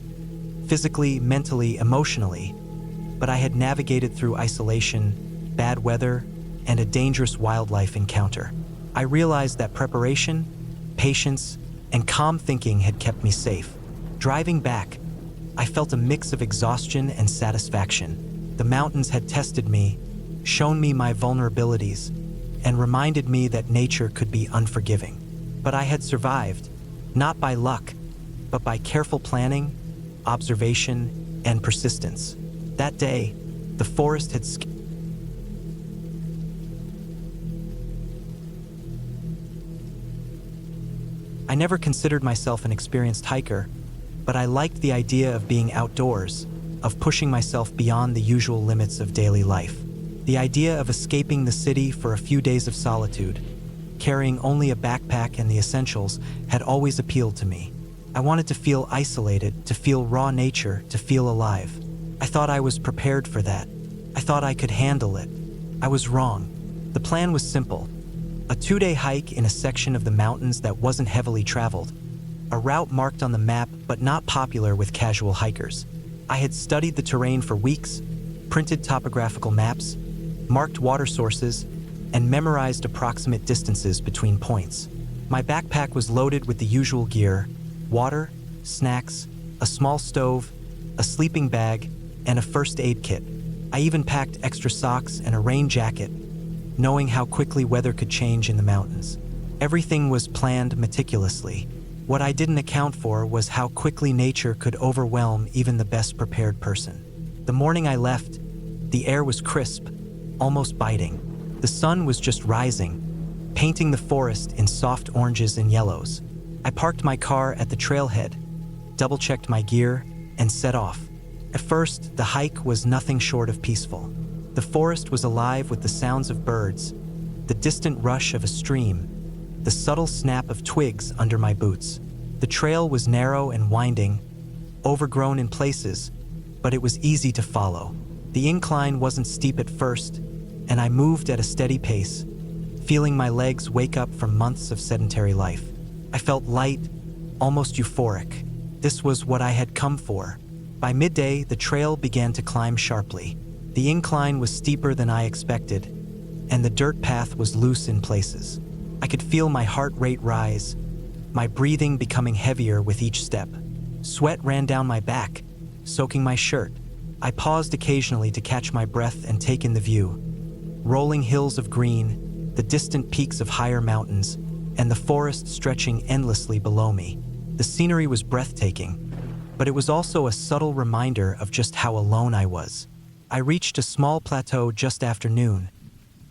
physically, mentally, emotionally, but I had navigated through isolation, bad weather, and a dangerous wildlife encounter. I realized that preparation, patience, and calm thinking had kept me safe. Driving back, I felt a mix of exhaustion and satisfaction. The mountains had tested me, shown me my vulnerabilities, and reminded me that nature could be unforgiving. But I had survived, not by luck, but by careful planning, observation, and persistence. That day, the forest had I never considered myself an experienced hiker, but I liked the idea of being outdoors, of pushing myself beyond the usual limits of daily life. The idea of escaping the city for a few days of solitude, carrying only a backpack and the essentials, had always appealed to me. I wanted to feel isolated, to feel raw nature, to feel alive. I thought I was prepared for that. I thought I could handle it. I was wrong. The plan was simple. A 2-day hike in a section of the mountains that wasn't heavily traveled. A route marked on the map but not popular with casual hikers. I had studied the terrain for weeks, printed topographical maps, marked water sources, and memorized approximate distances between points. My backpack was loaded with the usual gear: water, snacks, a small stove, a sleeping bag, and a first aid kit. I even packed extra socks and a rain jacket, knowing how quickly weather could change in the mountains. Everything was planned meticulously. What I didn't account for was how quickly nature could overwhelm even the best prepared person. The morning I left, the air was crisp, almost biting. The sun was just rising, painting the forest in soft oranges and yellows. I parked my car at the trailhead, double-checked my gear, and set off. At first, the hike was nothing short of peaceful. The forest was alive with the sounds of birds, the distant rush of a stream, the subtle snap of twigs under my boots. The trail was narrow and winding, overgrown in places, but it was easy to follow. The incline wasn't steep at first, and I moved at a steady pace, feeling my legs wake up from months of sedentary life. I felt light, almost euphoric. This was what I had come for. By midday, the trail began to climb sharply. The incline was steeper than I expected, and the dirt path was loose in places. I could feel my heart rate rise, my breathing becoming heavier with each step. Sweat ran down my back, soaking my shirt. I paused occasionally to catch my breath and take in the view. Rolling hills of green, the distant peaks of higher mountains, and the forest stretching endlessly below me. The scenery was breathtaking, but it was also a subtle reminder of just how alone I was. I reached a small plateau just after noon,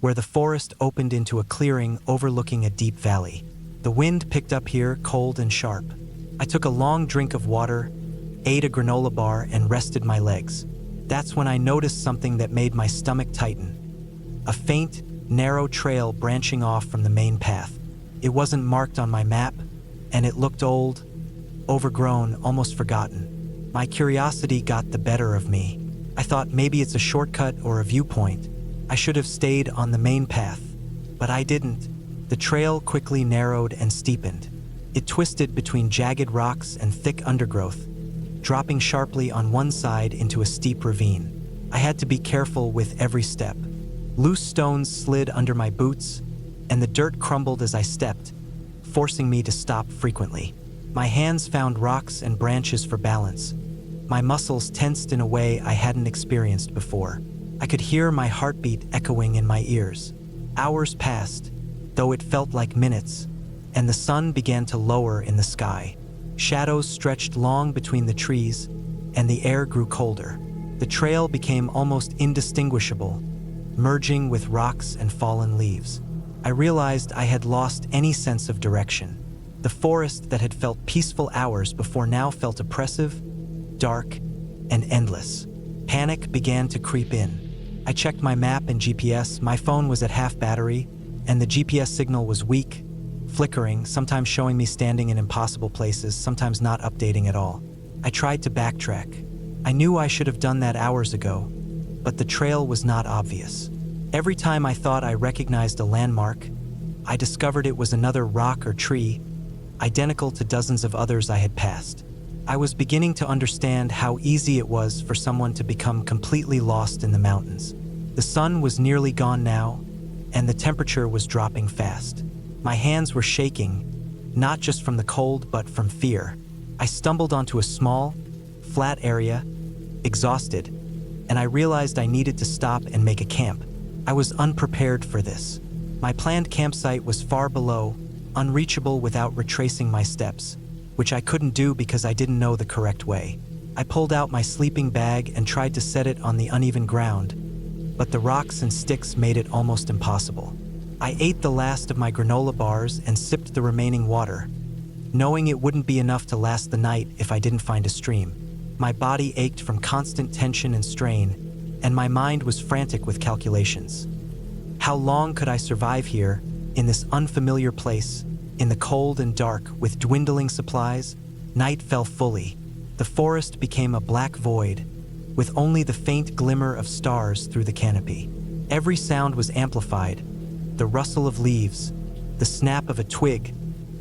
where the forest opened into a clearing overlooking a deep valley. The wind picked up here, cold and sharp. I took a long drink of water, ate a granola bar, and rested my legs. That's when I noticed something that made my stomach tighten. A faint, narrow trail branching off from the main path. It wasn't marked on my map, and it looked old, overgrown, almost forgotten. My curiosity got the better of me. I thought maybe it's a shortcut or a viewpoint. I should have stayed on the main path, but I didn't. The trail quickly narrowed and steepened. It twisted between jagged rocks and thick undergrowth, dropping sharply on one side into a steep ravine. I had to be careful with every step. Loose stones slid under my boots, and the dirt crumbled as I stepped, forcing me to stop frequently. My hands found rocks and branches for balance. My muscles tensed in a way I hadn't experienced before. I could hear my heartbeat echoing in my ears. Hours passed, though it felt like minutes, and the sun began to lower in the sky. Shadows stretched long between the trees, and the air grew colder. The trail became almost indistinguishable, merging with rocks and fallen leaves. I realized I had lost any sense of direction. The forest that had felt peaceful hours before now felt oppressive, dark, and endless. Panic began to creep in. I checked my map and GPS. My phone was at half battery, and the GPS signal was weak, flickering, sometimes showing me standing in impossible places, sometimes not updating at all. I tried to backtrack. I knew I should have done that hours ago, but the trail was not obvious. Every time I thought I recognized a landmark, I discovered it was another rock or tree, identical to dozens of others I had passed. I was beginning to understand how easy it was for someone to become completely lost in the mountains. The sun was nearly gone now, and the temperature was dropping fast. My hands were shaking, not just from the cold but from fear. I stumbled onto a small, flat area, exhausted, and I realized I needed to stop and make a camp. I was unprepared for this. My planned campsite was far below, unreachable without retracing my steps, which I couldn't do because I didn't know the correct way. I pulled out my sleeping bag and tried to set it on the uneven ground, but the rocks and sticks made it almost impossible. I ate the last of my granola bars and sipped the remaining water, knowing it wouldn't be enough to last the night if I didn't find a stream. My body ached from constant tension and strain, and my mind was frantic with calculations. How long could I survive here, in this unfamiliar place, in the cold and dark, with dwindling supplies? Night fell fully. The forest became a black void, with only the faint glimmer of stars through the canopy. Every sound was amplified: the rustle of leaves, the snap of a twig,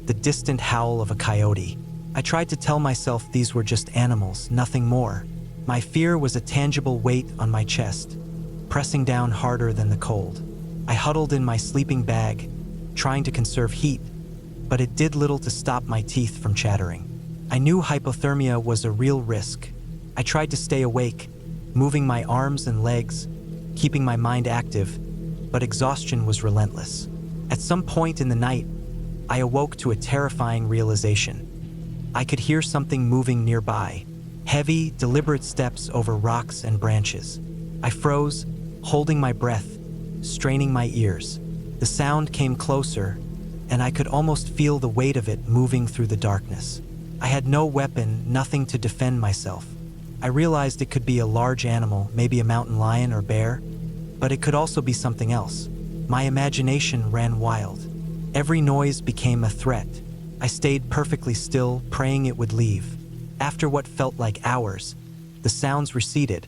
the distant howl of a coyote. I tried to tell myself these were just animals, nothing more. My fear was a tangible weight on my chest, pressing down harder than the cold. I huddled in my sleeping bag, trying to conserve heat, but it did little to stop my teeth from chattering. I knew hypothermia was a real risk. I tried to stay awake, moving my arms and legs, keeping my mind active, but exhaustion was relentless. At some point in the night, I awoke to a terrifying realization. I could hear something moving nearby, heavy, deliberate steps over rocks and branches. I froze, holding my breath, straining my ears. The sound came closer, and I could almost feel the weight of it moving through the darkness. I had no weapon, nothing to defend myself. I realized it could be a large animal, maybe a mountain lion or bear, but it could also be something else. My imagination ran wild. Every noise became a threat. I stayed perfectly still, praying it would leave. After what felt like hours, the sounds receded,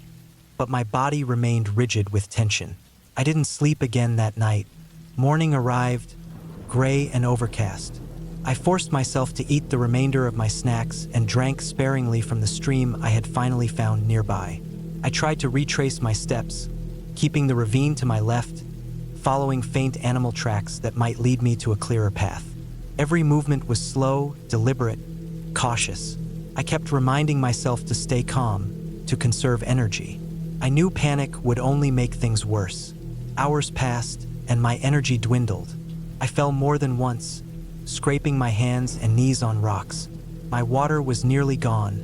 but my body remained rigid with tension. I didn't sleep again that night. Morning arrived, gray and overcast. I forced myself to eat the remainder of my snacks and drank sparingly from the stream I had finally found nearby. I tried to retrace my steps, keeping the ravine to my left, following faint animal tracks that might lead me to a clearer path. Every movement was slow, deliberate, cautious. I kept reminding myself to stay calm, to conserve energy. I knew panic would only make things worse. Hours passed, and my energy dwindled. I fell more than once, scraping my hands and knees on rocks. My water was nearly gone,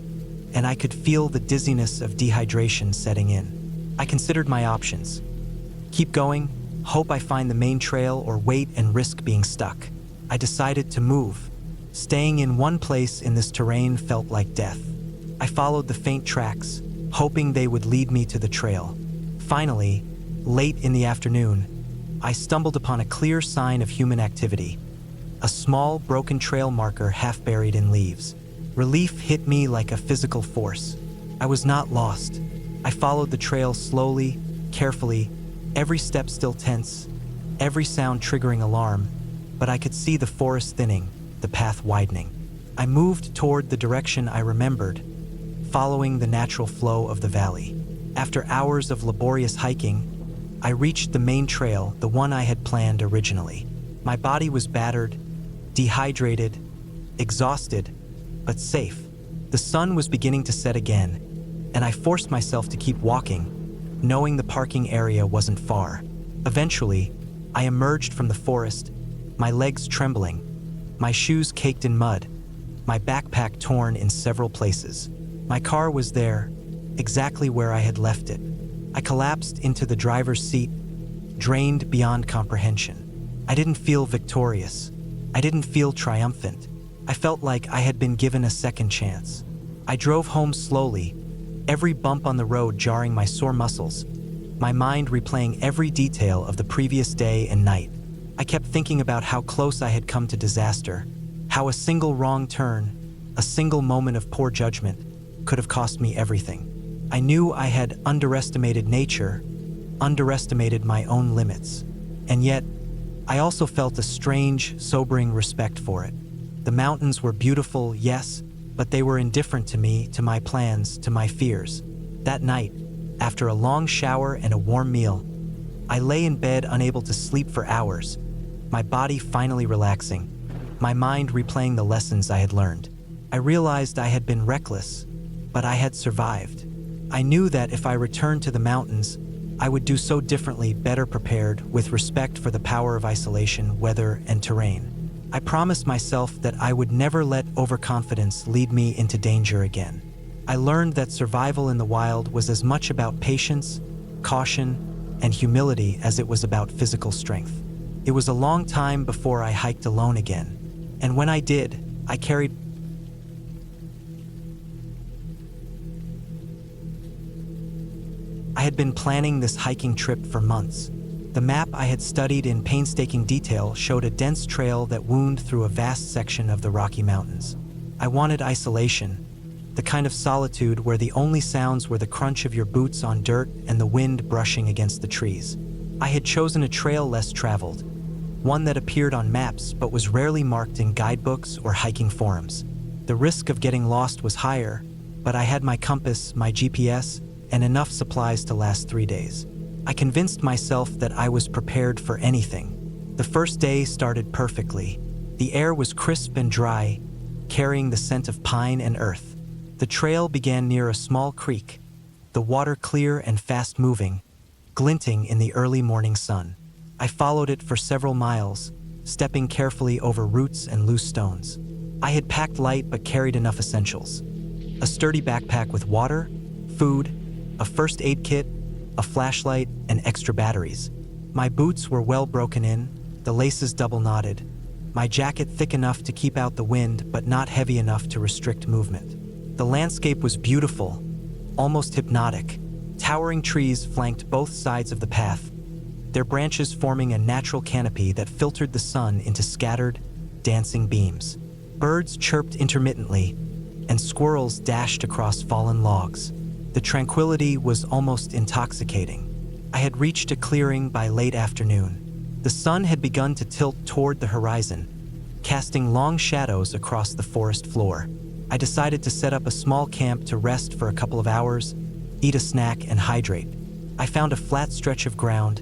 and I could feel the dizziness of dehydration setting in. I considered my options. Keep going, hope I find the main trail, or wait and risk being stuck. I decided to move. Staying in one place in this terrain felt like death. I followed the faint tracks, hoping they would lead me to the trail. Finally, late in the afternoon, I stumbled upon a clear sign of human activity. A small, broken trail marker half buried in leaves. Relief hit me like a physical force. I was not lost. I followed the trail slowly, carefully, every step still tense, every sound triggering alarm, but I could see the forest thinning, the path widening. I moved toward the direction I remembered, following the natural flow of the valley. After hours of laborious hiking, I reached the main trail, the one I had planned originally. My body was battered, dehydrated, exhausted, but safe. The sun was beginning to set again, and I forced myself to keep walking, knowing the parking area wasn't far. Eventually, I emerged from the forest, my legs trembling, my shoes caked in mud, my backpack torn in several places. My car was there, exactly where I had left it. I collapsed into the driver's seat, drained beyond comprehension. I didn't feel victorious. I didn't feel triumphant. I felt like I had been given a second chance. I drove home slowly, every bump on the road jarring my sore muscles, my mind replaying every detail of the previous day and night. I kept thinking about how close I had come to disaster, how a single wrong turn, a single moment of poor judgment, could have cost me everything. I knew I had underestimated nature, underestimated my own limits, and yet I also felt a strange, sobering respect for it. The mountains were beautiful, yes, but they were indifferent to me, to my plans, to my fears. That night, after a long shower and a warm meal, I lay in bed unable to sleep for hours, my body finally relaxing, my mind replaying the lessons I had learned. I realized I had been reckless, but I had survived. I knew that if I returned to the mountains, I would do so differently, better prepared, with respect for the power of isolation, weather, and terrain. I promised myself that I would never let overconfidence lead me into danger again. I learned that survival in the wild was as much about patience, caution, and humility as it was about physical strength. It was a long time before I hiked alone again, and when I did, I had been planning this hiking trip for months. The map I had studied in painstaking detail showed a dense trail that wound through a vast section of the Rocky Mountains. I wanted isolation, the kind of solitude where the only sounds were the crunch of your boots on dirt and the wind brushing against the trees. I had chosen a trail less traveled, one that appeared on maps but was rarely marked in guidebooks or hiking forums. The risk of getting lost was higher, but I had my compass, my GPS, and enough supplies to last 3 days. I convinced myself that I was prepared for anything. The first day started perfectly. The air was crisp and dry, carrying the scent of pine and earth. The trail began near a small creek, the water clear and fast-moving, glinting in the early morning sun. I followed it for several miles, stepping carefully over roots and loose stones. I had packed light but carried enough essentials: a sturdy backpack with water, food, a first aid kit, a flashlight, and extra batteries. My boots were well broken in, the laces double knotted, my jacket thick enough to keep out the wind but not heavy enough to restrict movement. The landscape was beautiful, almost hypnotic. Towering trees flanked both sides of the path, their branches forming a natural canopy that filtered the sun into scattered, dancing beams. Birds chirped intermittently, and squirrels dashed across fallen logs. The tranquility was almost intoxicating. I had reached a clearing by late afternoon. The sun had begun to tilt toward the horizon, casting long shadows across the forest floor. I decided to set up a small camp to rest for a couple of hours, eat a snack, and hydrate. I found a flat stretch of ground,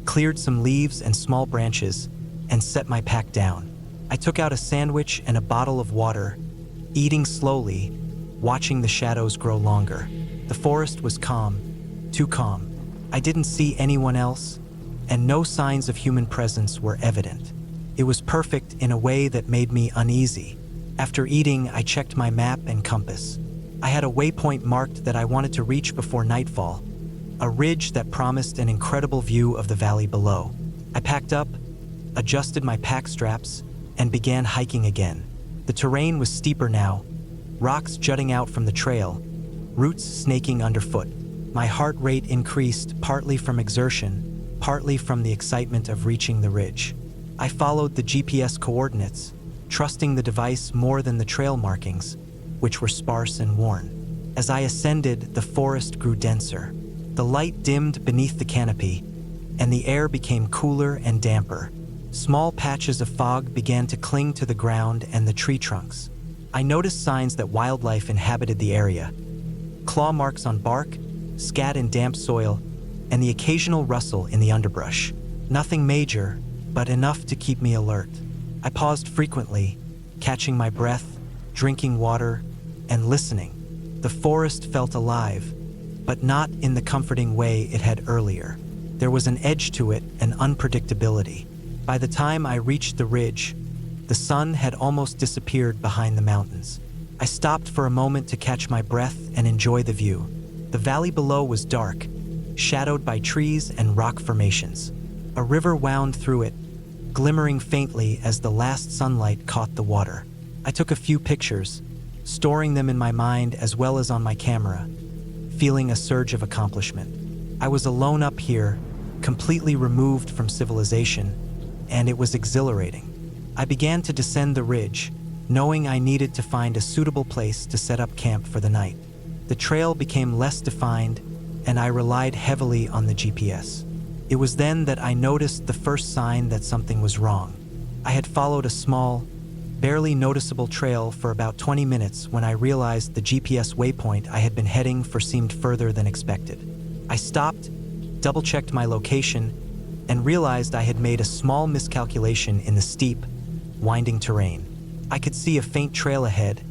cleared some leaves and small branches, and set my pack down. I took out a sandwich and a bottle of water, eating slowly, watching the shadows grow longer. The forest was calm, too calm. I didn't see anyone else, and no signs of human presence were evident. It was perfect in a way that made me uneasy. After eating, I checked my map and compass. I had a waypoint marked that I wanted to reach before nightfall, a ridge that promised an incredible view of the valley below. I packed up, adjusted my pack straps, and began hiking again. The terrain was steeper now, rocks jutting out from the trail, roots snaking underfoot. My heart rate increased, partly from exertion, partly from the excitement of reaching the ridge. I followed the GPS coordinates, trusting the device more than the trail markings, which were sparse and worn. As I ascended, the forest grew denser. The light dimmed beneath the canopy, and the air became cooler and damper. Small patches of fog began to cling to the ground and the tree trunks. I noticed signs that wildlife inhabited the area: claw marks on bark, scat in damp soil, and the occasional rustle in the underbrush. Nothing major, but enough to keep me alert. I paused frequently, catching my breath, drinking water, and listening. The forest felt alive, but not in the comforting way it had earlier. There was an edge to it, an unpredictability. By the time I reached the ridge, the sun had almost disappeared behind the mountains. I stopped for a moment to catch my breath and enjoy the view. The valley below was dark, shadowed by trees and rock formations. A river wound through it, glimmering faintly as the last sunlight caught the water. I took a few pictures, storing them in my mind as well as on my camera, feeling a surge of accomplishment. I was alone up here, completely removed from civilization, and it was exhilarating. I began to descend the ridge, knowing I needed to find a suitable place to set up camp for the night. The trail became less defined, and I relied heavily on the GPS. It was then that I noticed the first sign that something was wrong. I had followed a small, barely noticeable trail for about 20 minutes when I realized the GPS waypoint I had been heading for seemed further than expected. I stopped, double-checked my location, and realized I had made a small miscalculation in the steep, winding terrain. I could see a faint trail ahead,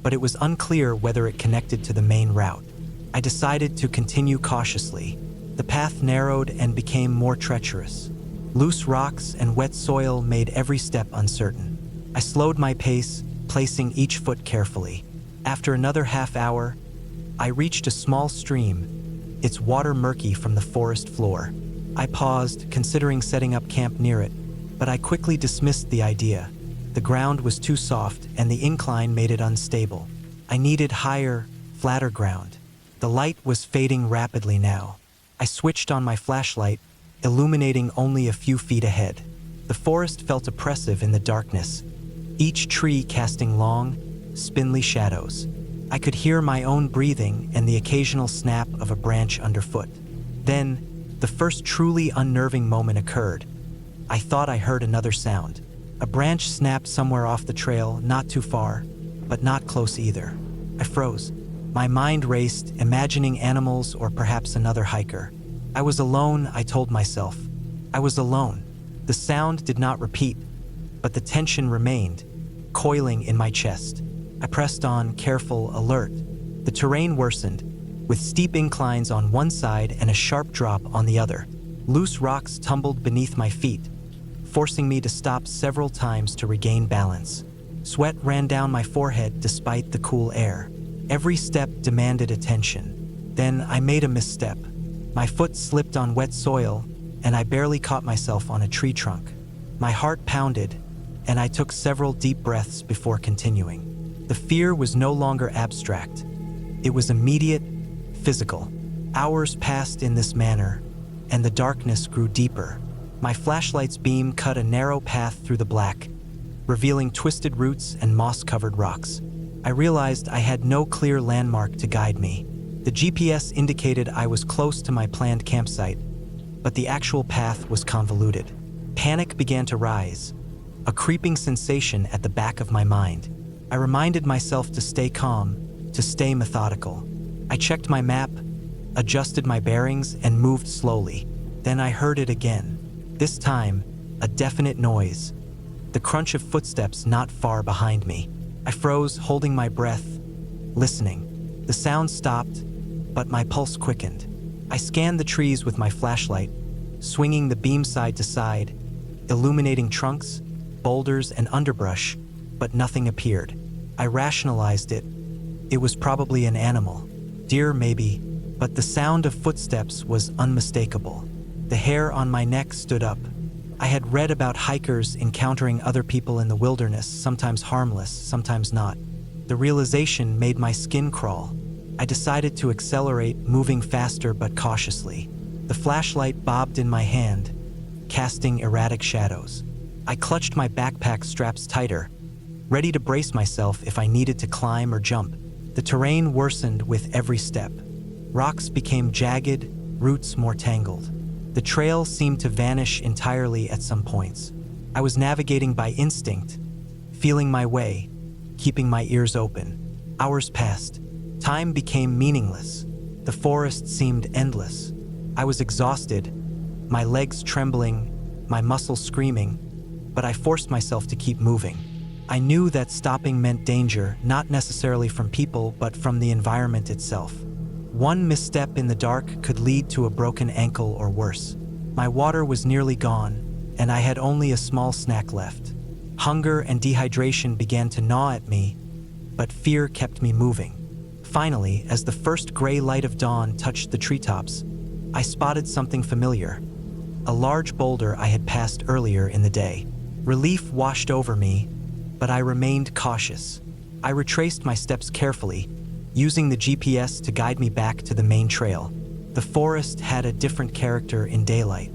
but it was unclear whether it connected to the main route. I decided to continue cautiously. The path narrowed and became more treacherous. Loose rocks and wet soil made every step uncertain. I slowed my pace, placing each foot carefully. After another half hour, I reached a small stream, its water murky from the forest floor. I paused, considering setting up camp near it, but I quickly dismissed the idea. The ground was too soft, and the incline made it unstable. I needed higher, flatter ground. The light was fading rapidly now. I switched on my flashlight, illuminating only a few feet ahead. The forest felt oppressive in the darkness, each tree casting long, spindly shadows. I could hear my own breathing and the occasional snap of a branch underfoot. Then, the first truly unnerving moment occurred. I thought I heard another sound. A branch snapped somewhere off the trail, not too far, but not close either. I froze. My mind raced, imagining animals or perhaps another hiker. I was alone, I told myself. I was alone. The sound did not repeat, but the tension remained, coiling in my chest. I pressed on, careful, alert. The terrain worsened, with steep inclines on one side and a sharp drop on the other. Loose rocks tumbled beneath my feet, forcing me to stop several times to regain balance. Sweat ran down my forehead despite the cool air. Every step demanded attention. Then I made a misstep. My foot slipped on wet soil, and I barely caught myself on a tree trunk. My heart pounded, and I took several deep breaths before continuing. The fear was no longer abstract. It was immediate, physical. Hours passed in this manner, and the darkness grew deeper. My flashlight's beam cut a narrow path through the black, revealing twisted roots and moss-covered rocks. I realized I had no clear landmark to guide me. The GPS indicated I was close to my planned campsite, but the actual path was convoluted. Panic began to rise, a creeping sensation at the back of my mind. I reminded myself to stay calm, to stay methodical. I checked my map, adjusted my bearings, and moved slowly. Then I heard it again. This time, a definite noise, the crunch of footsteps not far behind me. I froze, holding my breath, listening. The sound stopped, but my pulse quickened. I scanned the trees with my flashlight, swinging the beam side to side, illuminating trunks, boulders, and underbrush, but nothing appeared. I rationalized it. It was probably an animal. Deer, maybe, but the sound of footsteps was unmistakable. The hair on my neck stood up. I had read about hikers encountering other people in the wilderness, sometimes harmless, sometimes not. The realization made my skin crawl. I decided to accelerate, moving faster but cautiously. The flashlight bobbed in my hand, casting erratic shadows. I clutched my backpack straps tighter, ready to brace myself if I needed to climb or jump. The terrain worsened with every step. Rocks became jagged, roots more tangled. The trail seemed to vanish entirely at some points. I was navigating by instinct, feeling my way, keeping my ears open. Hours passed. Time became meaningless. The forest seemed endless. I was exhausted, my legs trembling, my muscles screaming, but I forced myself to keep moving. I knew that stopping meant danger, not necessarily from people, but from the environment itself. One misstep in the dark could lead to a broken ankle or worse. My water was nearly gone, and I had only a small snack left. Hunger and dehydration began to gnaw at me, but fear kept me moving. Finally, as the first gray light of dawn touched the treetops, I spotted something familiar. A large boulder I had passed earlier in the day. Relief washed over me, but I remained cautious. I retraced my steps carefully, using the GPS to guide me back to the main trail. The forest had a different character in daylight.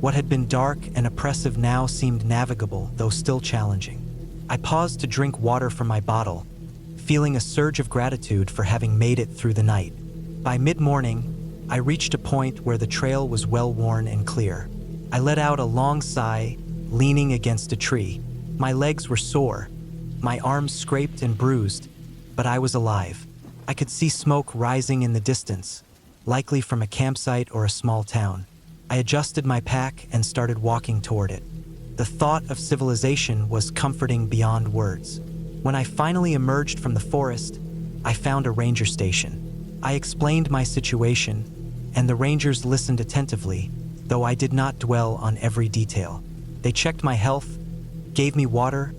What had been dark and oppressive now seemed navigable, though still challenging. I paused to drink water from my bottle, feeling a surge of gratitude for having made it through the night. By mid-morning, I reached a point where the trail was well-worn and clear. I let out a long sigh, leaning against a tree. My legs were sore, my arms scraped and bruised, but I was alive. I could see smoke rising in the distance, likely from a campsite or a small town. I adjusted my pack and started walking toward it. The thought of civilization was comforting beyond words. When I finally emerged from the forest, I found a ranger station. I explained my situation, and the rangers listened attentively, though I did not dwell on every detail. They checked my health, gave me water,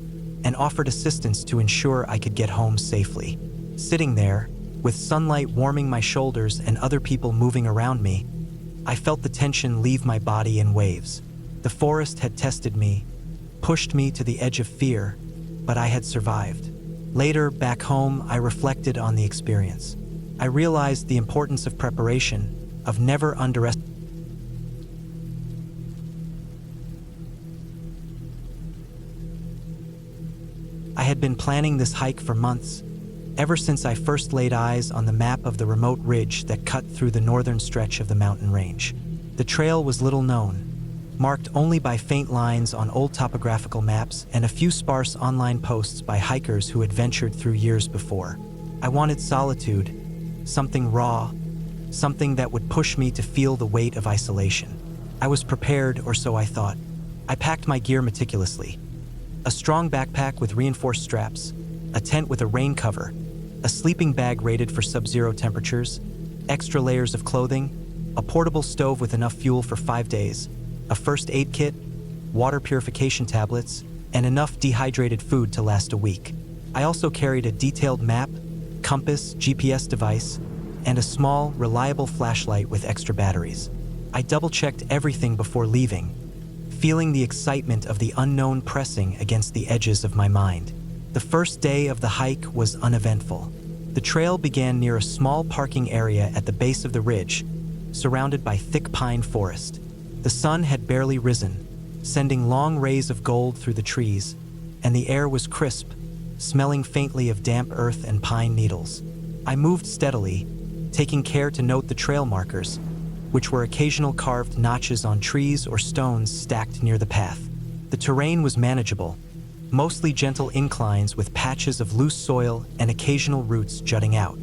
and offered assistance to ensure I could get home safely. Sitting there, with sunlight warming my shoulders and other people moving around me, I felt the tension leave my body in waves. The forest had tested me, pushed me to the edge of fear, but I had survived. Later, back home, I reflected on the experience. I realized the importance of preparation, of never underestimating. I had been planning this hike for months, ever since I first laid eyes on the map of the remote ridge that cut through the northern stretch of the mountain range. The trail was little known, marked only by faint lines on old topographical maps and a few sparse online posts by hikers who had ventured through years before. I wanted solitude, something raw, something that would push me to feel the weight of isolation. I was prepared, or so I thought. I packed my gear meticulously. A strong backpack with reinforced straps, a tent with a rain cover, a sleeping bag rated for sub-zero temperatures, extra layers of clothing, a portable stove with enough fuel for 5 days, a first aid kit, water purification tablets, and enough dehydrated food to last a week. I also carried a detailed map, compass, GPS device, and a small, reliable flashlight with extra batteries. I double-checked everything before leaving, feeling the excitement of the unknown pressing against the edges of my mind. The first day of the hike was uneventful. The trail began near a small parking area at the base of the ridge, surrounded by thick pine forest. The sun had barely risen, sending long rays of gold through the trees, and the air was crisp, smelling faintly of damp earth and pine needles. I moved steadily, taking care to note the trail markers, which were occasional carved notches on trees or stones stacked near the path. The terrain was manageable, mostly gentle inclines with patches of loose soil and occasional roots jutting out.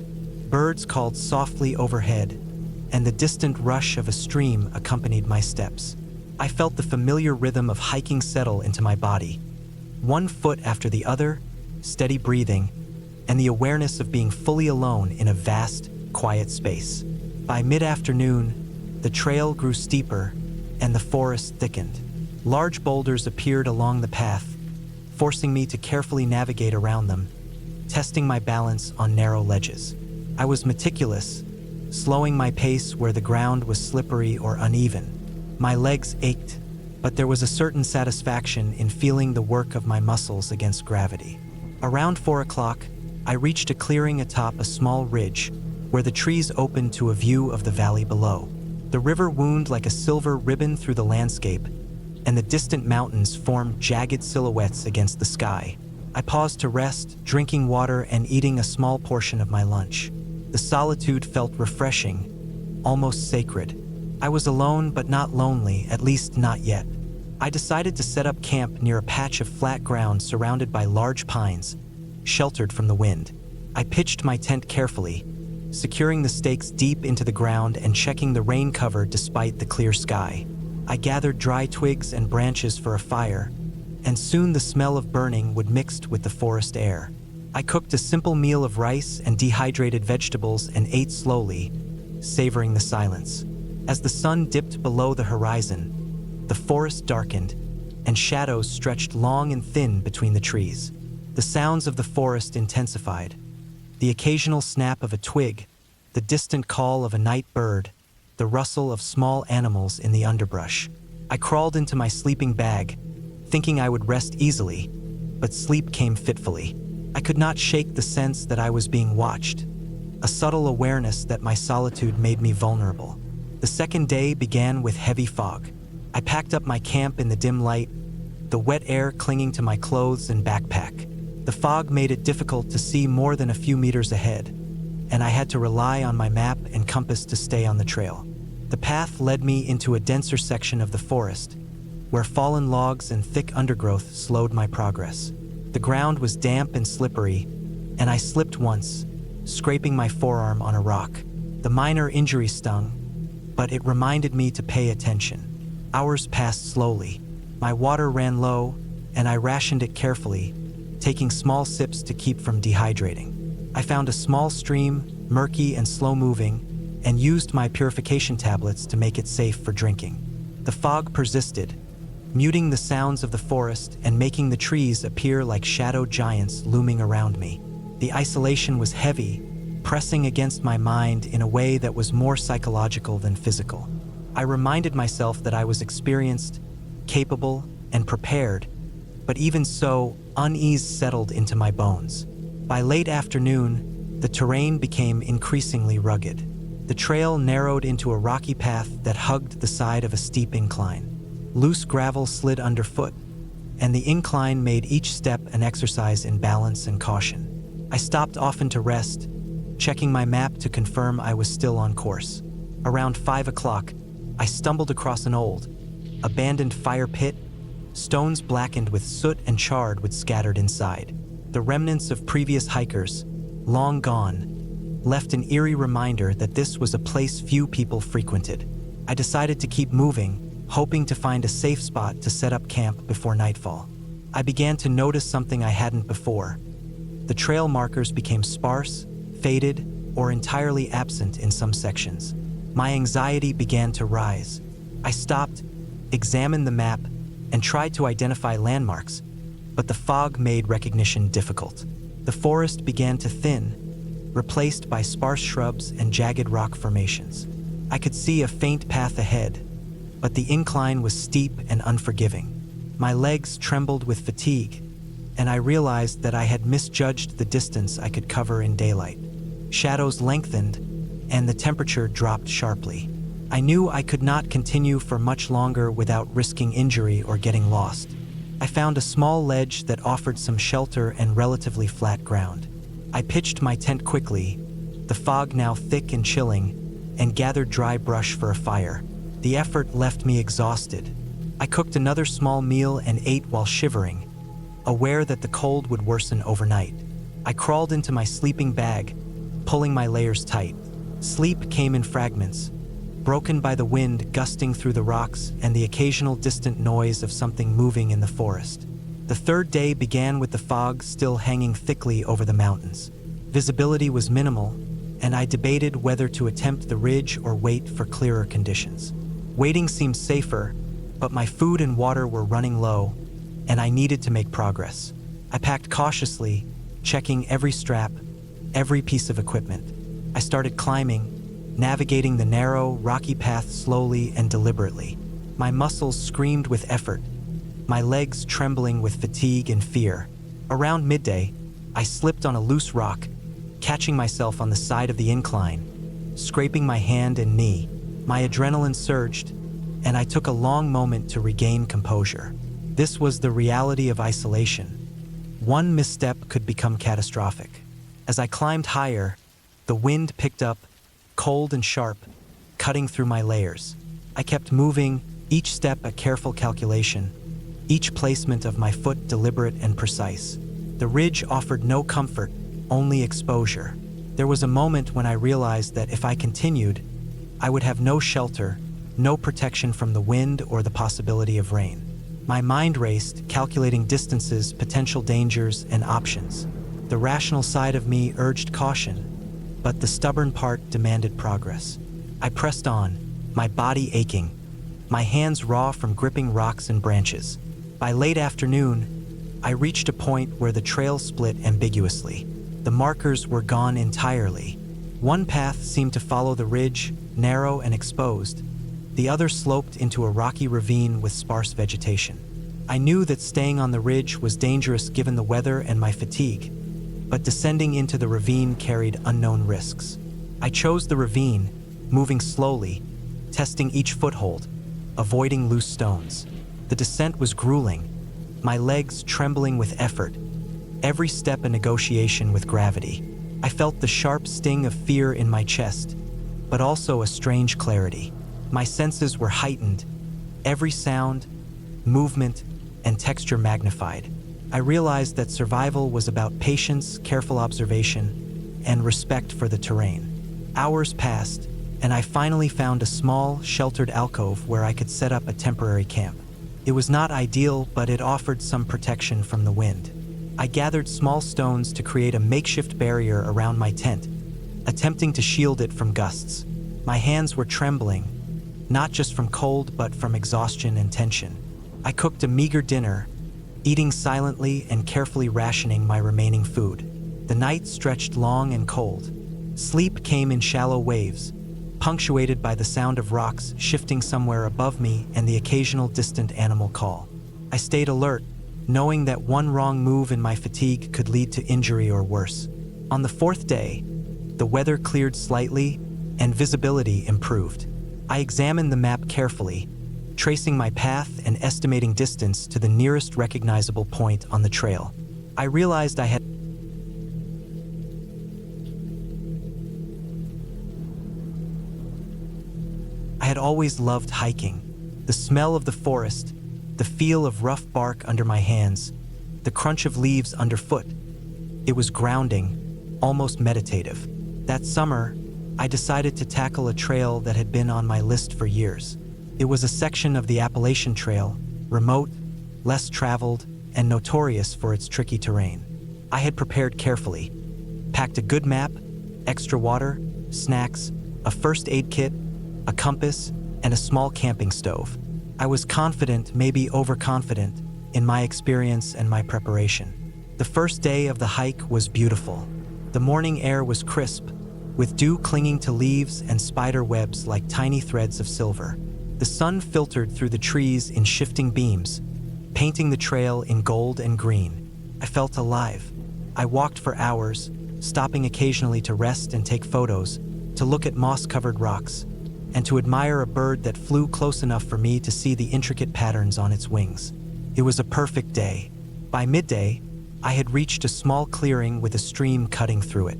Birds called softly overhead, and the distant rush of a stream accompanied my steps. I felt the familiar rhythm of hiking settle into my body, one foot after the other, steady breathing, and the awareness of being fully alone in a vast, quiet space. By mid-afternoon, the trail grew steeper, and the forest thickened. Large boulders appeared along the path, forcing me to carefully navigate around them, testing my balance on narrow ledges. I was meticulous, slowing my pace where the ground was slippery or uneven. My legs ached, but there was a certain satisfaction in feeling the work of my muscles against gravity. Around 4 o'clock, I reached a clearing atop a small ridge where the trees opened to a view of the valley below. The river wound like a silver ribbon through the landscape, and the distant mountains formed jagged silhouettes against the sky. I paused to rest, drinking water and eating a small portion of my lunch. The solitude felt refreshing, almost sacred. I was alone but not lonely, at least not yet. I decided to set up camp near a patch of flat ground surrounded by large pines, sheltered from the wind. I pitched my tent carefully, securing the stakes deep into the ground and checking the rain cover despite the clear sky. I gathered dry twigs and branches for a fire, and soon the smell of burning would mix with the forest air. I cooked a simple meal of rice and dehydrated vegetables and ate slowly, savoring the silence. As the sun dipped below the horizon, the forest darkened, and shadows stretched long and thin between the trees. The sounds of the forest intensified. The occasional snap of a twig, the distant call of a night bird, the rustle of small animals in the underbrush. I crawled into my sleeping bag, thinking I would rest easily, but sleep came fitfully. I could not shake the sense that I was being watched, a subtle awareness that my solitude made me vulnerable. The second day began with heavy fog. I packed up my camp in the dim light, the wet air clinging to my clothes and backpack. The fog made it difficult to see more than a few meters ahead, and I had to rely on my map and compass to stay on the trail. The path led me into a denser section of the forest, where fallen logs and thick undergrowth slowed my progress. The ground was damp and slippery, and I slipped once, scraping my forearm on a rock. The minor injury stung, but it reminded me to pay attention. Hours passed slowly. My water ran low, and I rationed it carefully, taking small sips to keep from dehydrating. I found a small stream, murky and slow-moving, and used my purification tablets to make it safe for drinking. The fog persisted, muting the sounds of the forest and making the trees appear like shadow giants looming around me. The isolation was heavy, pressing against my mind in a way that was more psychological than physical. I reminded myself that I was experienced, capable, and prepared, but even so, Unease settled into my bones. By late afternoon, the terrain became increasingly rugged. The trail narrowed into a rocky path that hugged the side of a steep incline. Loose gravel slid underfoot, and the incline made each step an exercise in balance and caution. I stopped often to rest, checking my map to confirm I was still on course. Around 5 o'clock, I stumbled across an old, abandoned fire pit, stones blackened with soot and charred with scattered inside. The remnants of previous hikers, long gone, left an eerie reminder that this was a place few people frequented. I decided to keep moving, hoping to find a safe spot to set up camp before nightfall. I began to notice something I hadn't before. The trail markers became sparse, faded, or entirely absent in some sections. My anxiety began to rise. I stopped, examined the map, and tried to identify landmarks, but the fog made recognition difficult. The forest began to thin, replaced by sparse shrubs and jagged rock formations. I could see a faint path ahead, but the incline was steep and unforgiving. My legs trembled with fatigue, and I realized that I had misjudged the distance I could cover in daylight. Shadows lengthened, and the temperature dropped sharply. I knew I could not continue for much longer without risking injury or getting lost. I found a small ledge that offered some shelter and relatively flat ground. I pitched my tent quickly, the fog now thick and chilling, and gathered dry brush for a fire. The effort left me exhausted. I cooked another small meal and ate while shivering, aware that the cold would worsen overnight. I crawled into my sleeping bag, pulling my layers tight. Sleep came in fragments, broken by the wind gusting through the rocks and the occasional distant noise of something moving in the forest. The third day began with the fog still hanging thickly over the mountains. Visibility was minimal, and I debated whether to attempt the ridge or wait for clearer conditions. Waiting seemed safer, but my food and water were running low, and I needed to make progress. I packed cautiously, checking every strap, every piece of equipment. I started climbing, navigating the narrow, rocky path slowly and deliberately. My muscles screamed with effort, my legs trembling with fatigue and fear. Around midday, I slipped on a loose rock, catching myself on the side of the incline, scraping my hand and knee. My adrenaline surged, and I took a long moment to regain composure. This was the reality of isolation. One misstep could become catastrophic. As I climbed higher, the wind picked up, cold and sharp, cutting through my layers. I kept moving, each step a careful calculation, each placement of my foot deliberate and precise. The ridge offered no comfort, only exposure. There was a moment when I realized that if I continued, I would have no shelter, no protection from the wind or the possibility of rain. My mind raced, calculating distances, potential dangers, and options. The rational side of me urged caution, but the stubborn part demanded progress. I pressed on, my body aching, my hands raw from gripping rocks and branches. By late afternoon, I reached a point where the trail split ambiguously. The markers were gone entirely. One path seemed to follow the ridge, narrow and exposed. The other sloped into a rocky ravine with sparse vegetation. I knew that staying on the ridge was dangerous given the weather and my fatigue, but descending into the ravine carried unknown risks. I chose the ravine, moving slowly, testing each foothold, avoiding loose stones. The descent was grueling, my legs trembling with effort, every step a negotiation with gravity. I felt the sharp sting of fear in my chest, but also a strange clarity. My senses were heightened, every sound, movement, and texture magnified. I realized that survival was about patience, careful observation, and respect for the terrain. Hours passed, and I finally found a small, sheltered alcove where I could set up a temporary camp. It was not ideal, but it offered some protection from the wind. I gathered small stones to create a makeshift barrier around my tent, attempting to shield it from gusts. My hands were trembling, not just from cold, but from exhaustion and tension. I cooked a meager dinner, eating silently and carefully rationing my remaining food. The night stretched long and cold. Sleep came in shallow waves, punctuated by the sound of rocks shifting somewhere above me and the occasional distant animal call. I stayed alert, knowing that one wrong move in my fatigue could lead to injury or worse. On the fourth day, the weather cleared slightly and visibility improved. I examined the map carefully, tracing my path and estimating distance to the nearest recognizable point on the trail. I realized I had always loved hiking. The smell of the forest, the feel of rough bark under my hands, the crunch of leaves underfoot. It was grounding, almost meditative. That summer, I decided to tackle a trail that had been on my list for years. It was a section of the Appalachian Trail, remote, less traveled, and notorious for its tricky terrain. I had prepared carefully, packed a good map, extra water, snacks, a first aid kit, a compass, and a small camping stove. I was confident, maybe overconfident, in my experience and my preparation. The first day of the hike was beautiful. The morning air was crisp, with dew clinging to leaves and spider webs like tiny threads of silver. The sun filtered through the trees in shifting beams, painting the trail in gold and green. I felt alive. I walked for hours, stopping occasionally to rest and take photos, to look at moss-covered rocks, and to admire a bird that flew close enough for me to see the intricate patterns on its wings. It was a perfect day. By midday, I had reached a small clearing with a stream cutting through it.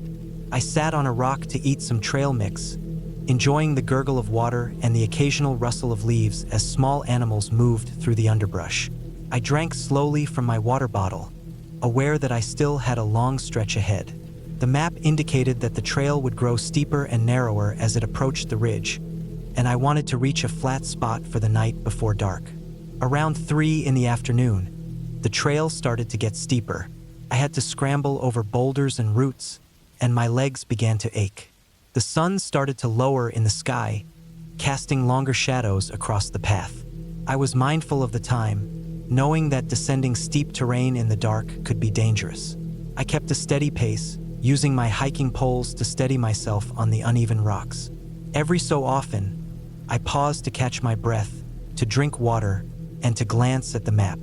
I sat on a rock to eat some trail mix, enjoying the gurgle of water and the occasional rustle of leaves as small animals moved through the underbrush. I drank slowly from my water bottle, aware that I still had a long stretch ahead. The map indicated that the trail would grow steeper and narrower as it approached the ridge, and I wanted to reach a flat spot for the night before dark. Around 3 in the afternoon, the trail started to get steeper. I had to scramble over boulders and roots, and my legs began to ache. The sun started to lower in the sky, casting longer shadows across the path. I was mindful of the time, knowing that descending steep terrain in the dark could be dangerous. I kept a steady pace, using my hiking poles to steady myself on the uneven rocks. Every so often, I paused to catch my breath, to drink water, and to glance at the map.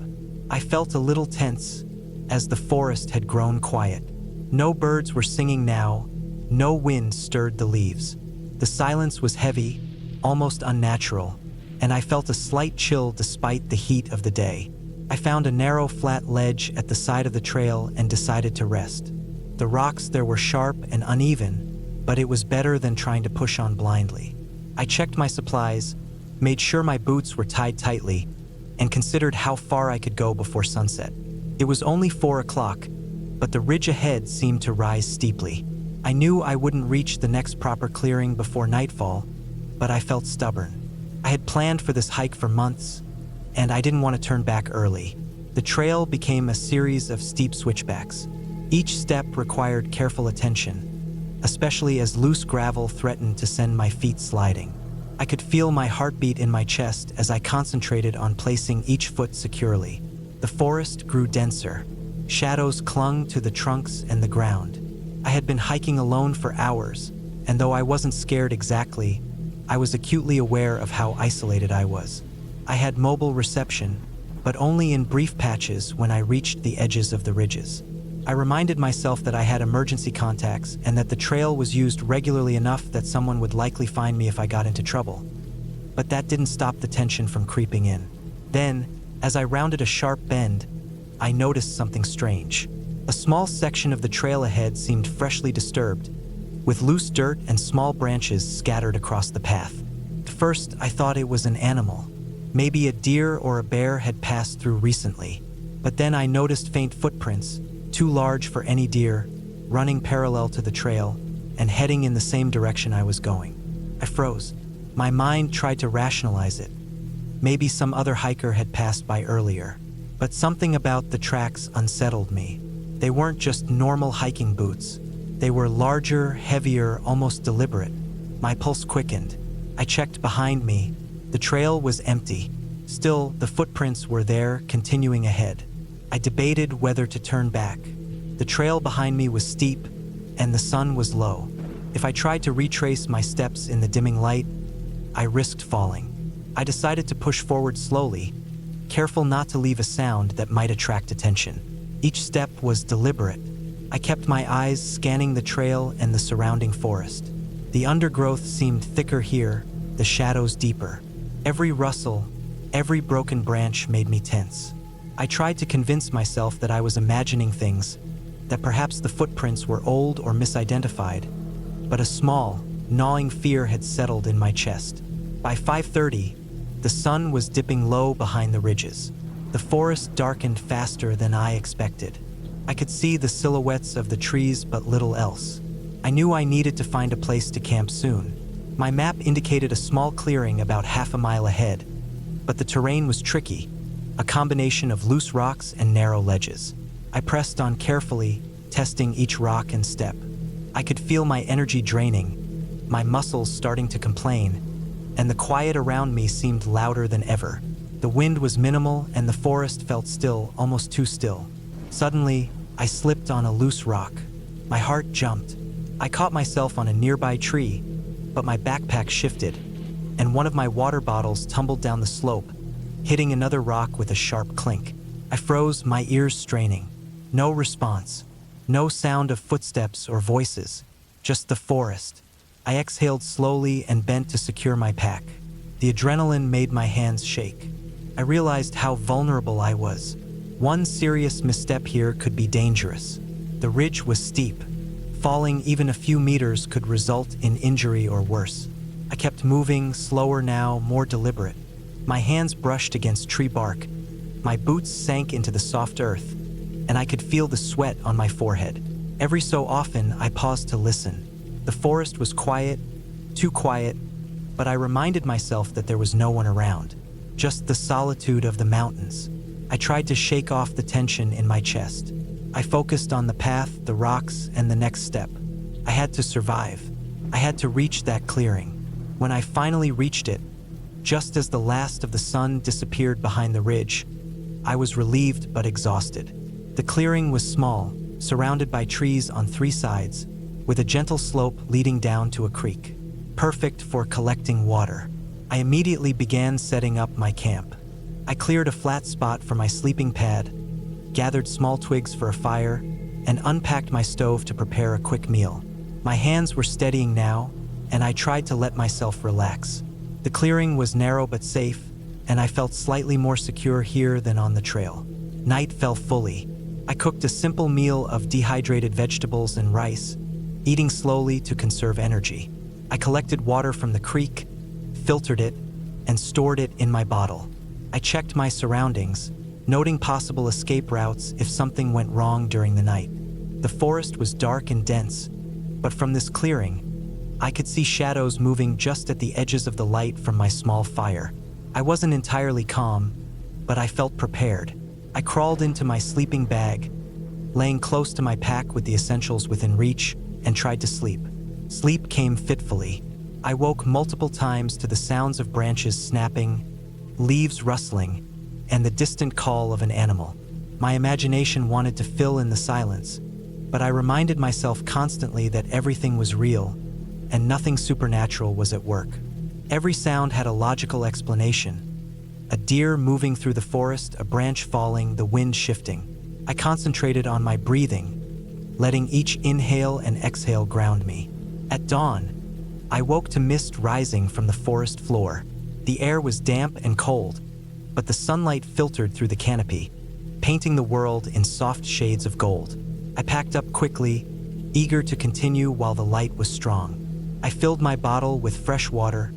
I felt a little tense, as the forest had grown quiet. No birds were singing now, no wind stirred the leaves. The silence was heavy, almost unnatural, and I felt a slight chill despite the heat of the day. I found a narrow, flat ledge at the side of the trail and decided to rest. The rocks there were sharp and uneven, but it was better than trying to push on blindly. I checked my supplies, made sure my boots were tied tightly, and considered how far I could go before sunset. It was only 4 o'clock, but the ridge ahead seemed to rise steeply. I knew I wouldn't reach the next proper clearing before nightfall, but I felt stubborn. I had planned for this hike for months, and I didn't want to turn back early. The trail became a series of steep switchbacks. Each step required careful attention, especially as loose gravel threatened to send my feet sliding. I could feel my heartbeat in my chest as I concentrated on placing each foot securely. The forest grew denser. Shadows clung to the trunks and the ground. I had been hiking alone for hours, and though I wasn't scared exactly, I was acutely aware of how isolated I was. I had mobile reception, but only in brief patches when I reached the edges of the ridges. I reminded myself that I had emergency contacts and that the trail was used regularly enough that someone would likely find me if I got into trouble. But that didn't stop the tension from creeping in. Then, as I rounded a sharp bend, I noticed something strange. A small section of the trail ahead seemed freshly disturbed, with loose dirt and small branches scattered across the path. At first, I thought it was an animal. Maybe a deer or a bear had passed through recently. But then I noticed faint footprints, too large for any deer, running parallel to the trail and heading in the same direction I was going. I froze. My mind tried to rationalize it. Maybe some other hiker had passed by earlier. But something about the tracks unsettled me. They weren't just normal hiking boots. They were larger, heavier, almost deliberate. My pulse quickened. I checked behind me. The trail was empty. Still, the footprints were there, continuing ahead. I debated whether to turn back. The trail behind me was steep, and the sun was low. If I tried to retrace my steps in the dimming light, I risked falling. I decided to push forward slowly, careful not to leave a sound that might attract attention. Each step was deliberate. I kept my eyes scanning the trail and the surrounding forest. The undergrowth seemed thicker here, the shadows deeper. Every rustle, every broken branch made me tense. I tried to convince myself that I was imagining things, that perhaps the footprints were old or misidentified, but a small, gnawing fear had settled in my chest. By 5:30, the sun was dipping low behind the ridges. The forest darkened faster than I expected. I could see the silhouettes of the trees, but little else. I knew I needed to find a place to camp soon. My map indicated a small clearing about half a mile ahead, but the terrain was tricky, a combination of loose rocks and narrow ledges. I pressed on carefully, testing each rock and step. I could feel my energy draining, my muscles starting to complain, and the quiet around me seemed louder than ever. The wind was minimal and the forest felt still, almost too still. Suddenly, I slipped on a loose rock. My heart jumped. I caught myself on a nearby tree, but my backpack shifted, and one of my water bottles tumbled down the slope, hitting another rock with a sharp clink. I froze, my ears straining. No response. No sound of footsteps or voices, just the forest. I exhaled slowly and bent to secure my pack. The adrenaline made my hands shake. I realized how vulnerable I was. One serious misstep here could be dangerous. The ridge was steep. Falling even a few meters could result in injury or worse. I kept moving, slower now, more deliberate. My hands brushed against tree bark. My boots sank into the soft earth, and I could feel the sweat on my forehead. Every so often, I paused to listen. The forest was quiet, too quiet, but I reminded myself that there was no one around, just the solitude of the mountains. I tried to shake off the tension in my chest. I focused on the path, the rocks, and the next step. I had to survive. I had to reach that clearing. When I finally reached it, just as the last of the sun disappeared behind the ridge, I was relieved but exhausted. The clearing was small, surrounded by trees on three sides, with a gentle slope leading down to a creek, perfect for collecting water. I immediately began setting up my camp. I cleared a flat spot for my sleeping pad, gathered small twigs for a fire, and unpacked my stove to prepare a quick meal. My hands were steadying now, and I tried to let myself relax. The clearing was narrow but safe, and I felt slightly more secure here than on the trail. Night fell fully. I cooked a simple meal of dehydrated vegetables and rice, eating slowly to conserve energy. I collected water from the creek, filtered it, and stored it in my bottle. I checked my surroundings, noting possible escape routes if something went wrong during the night. The forest was dark and dense, but from this clearing, I could see shadows moving just at the edges of the light from my small fire. I wasn't entirely calm, but I felt prepared. I crawled into my sleeping bag, laying close to my pack with the essentials within reach, and tried to sleep. Sleep came fitfully. I woke multiple times to the sounds of branches snapping, leaves rustling, and the distant call of an animal. My imagination wanted to fill in the silence, but I reminded myself constantly that everything was real, and nothing supernatural was at work. Every sound had a logical explanation. A deer moving through the forest, a branch falling, the wind shifting. I concentrated on my breathing, letting each inhale and exhale ground me. At dawn, I woke to mist rising from the forest floor. The air was damp and cold, but the sunlight filtered through the canopy, painting the world in soft shades of gold. I packed up quickly, eager to continue while the light was strong. I filled my bottle with fresh water,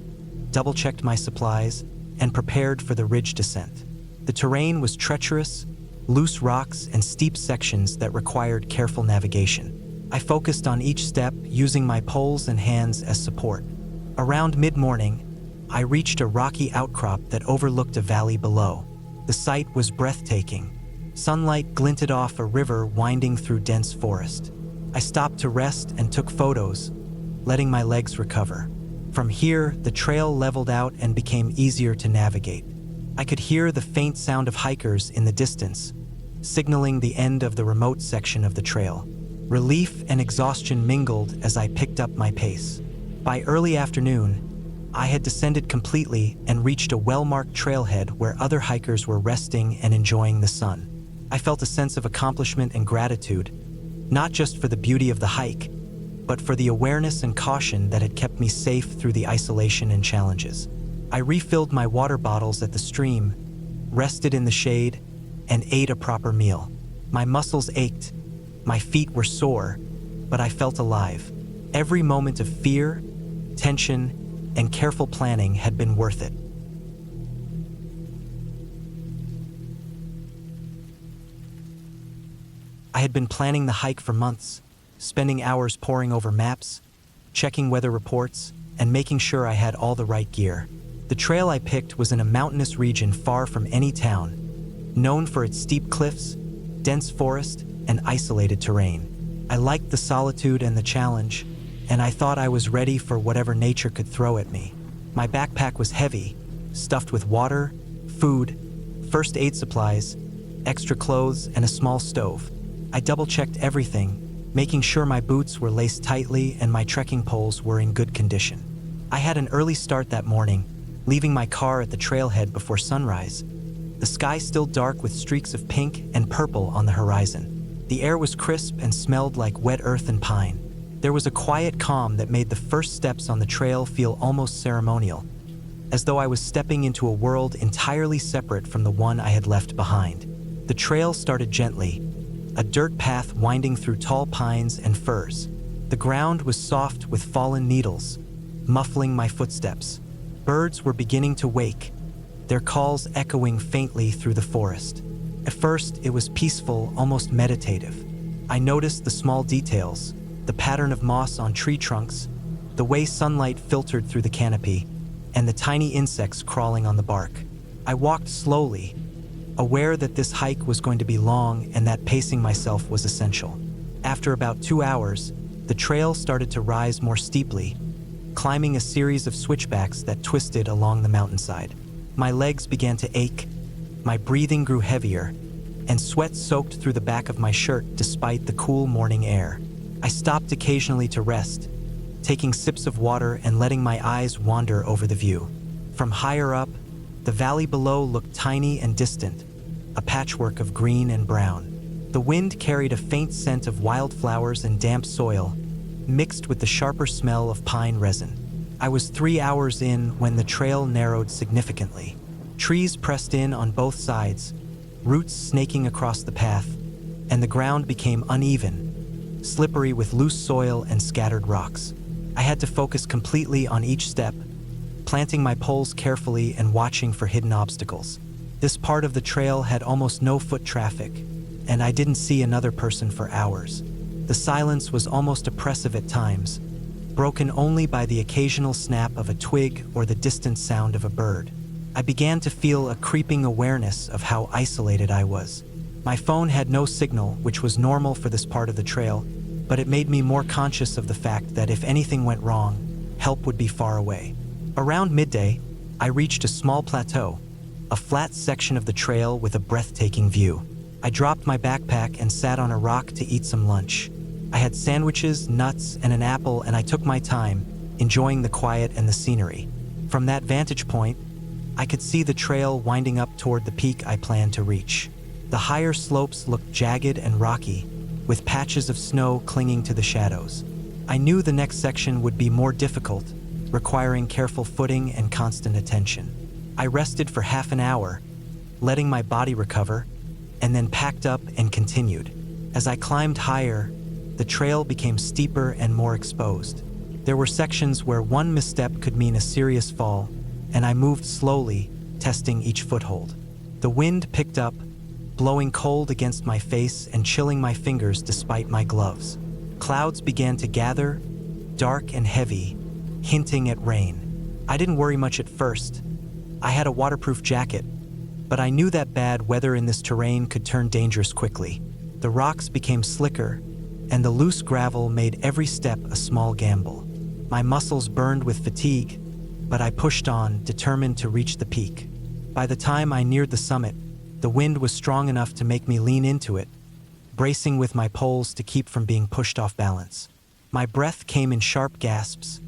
double-checked my supplies, and prepared for the ridge descent. The terrain was treacherous, loose rocks and steep sections that required careful navigation. I focused on each step, using my poles and hands as support. Around mid-morning, I reached a rocky outcrop that overlooked a valley below. The sight was breathtaking. Sunlight glinted off a river winding through dense forest. I stopped to rest and took photos, letting my legs recover. From here, the trail leveled out and became easier to navigate. I could hear the faint sound of hikers in the distance, signaling the end of the remote section of the trail. Relief and exhaustion mingled as I picked up my pace. By early afternoon, I had descended completely and reached a well-marked trailhead where other hikers were resting and enjoying the sun. I felt a sense of accomplishment and gratitude, not just for the beauty of the hike, but for the awareness and caution that had kept me safe through the isolation and challenges. I refilled my water bottles at the stream, rested in the shade, and ate a proper meal. My muscles ached, my feet were sore, but I felt alive. Every moment of fear, tension, and careful planning had been worth it. I had been planning the hike for months, spending hours poring over maps, checking weather reports, and making sure I had all the right gear. The trail I picked was in a mountainous region far from any town, known for its steep cliffs, dense forest, and isolated terrain. I liked the solitude and the challenge, and I thought I was ready for whatever nature could throw at me. My backpack was heavy, stuffed with water, food, first aid supplies, extra clothes, and a small stove. I double-checked everything, making sure my boots were laced tightly and my trekking poles were in good condition. I had an early start that morning, leaving my car at the trailhead before sunrise. The sky still dark with streaks of pink and purple on the horizon. The air was crisp and smelled like wet earth and pine. There was a quiet calm that made the first steps on the trail feel almost ceremonial, as though I was stepping into a world entirely separate from the one I had left behind. The trail started gently, a dirt path winding through tall pines and firs. The ground was soft with fallen needles, muffling my footsteps. Birds were beginning to wake, their calls echoing faintly through the forest. At first, it was peaceful, almost meditative. I noticed the small details, the pattern of moss on tree trunks, the way sunlight filtered through the canopy, and the tiny insects crawling on the bark. I walked slowly, aware that this hike was going to be long and that pacing myself was essential. After about 2 hours, the trail started to rise more steeply, climbing a series of switchbacks that twisted along the mountainside. My legs began to ache, my breathing grew heavier, and sweat soaked through the back of my shirt despite the cool morning air. I stopped occasionally to rest, taking sips of water and letting my eyes wander over the view. From higher up, the valley below looked tiny and distant, a patchwork of green and brown. The wind carried a faint scent of wildflowers and damp soil, mixed with the sharper smell of pine resin. I was 3 hours in when the trail narrowed significantly. Trees pressed in on both sides, roots snaking across the path, and the ground became uneven, slippery with loose soil and scattered rocks. I had to focus completely on each step, planting my poles carefully and watching for hidden obstacles. This part of the trail had almost no foot traffic, and I didn't see another person for hours. The silence was almost oppressive at times, broken only by the occasional snap of a twig or the distant sound of a bird. I began to feel a creeping awareness of how isolated I was. My phone had no signal, which was normal for this part of the trail, but it made me more conscious of the fact that if anything went wrong, help would be far away. Around midday, I reached a small plateau, a flat section of the trail with a breathtaking view. I dropped my backpack and sat on a rock to eat some lunch. I had sandwiches, nuts, and an apple, and I took my time, enjoying the quiet and the scenery. From that vantage point, I could see the trail winding up toward the peak I planned to reach. The higher slopes looked jagged and rocky, with patches of snow clinging to the shadows. I knew the next section would be more difficult, requiring careful footing and constant attention. I rested for half an hour, letting my body recover, and then packed up and continued. As I climbed higher, the trail became steeper and more exposed. There were sections where one misstep could mean a serious fall, and I moved slowly, testing each foothold. The wind picked up, blowing cold against my face and chilling my fingers despite my gloves. Clouds began to gather, dark and heavy, hinting at rain. I didn't worry much at first. I had a waterproof jacket, but I knew that bad weather in this terrain could turn dangerous quickly. The rocks became slicker, and the loose gravel made every step a small gamble. My muscles burned with fatigue, but I pushed on, determined to reach the peak. By the time I neared the summit, the wind was strong enough to make me lean into it, bracing with my poles to keep from being pushed off balance. My breath came in sharp gasps,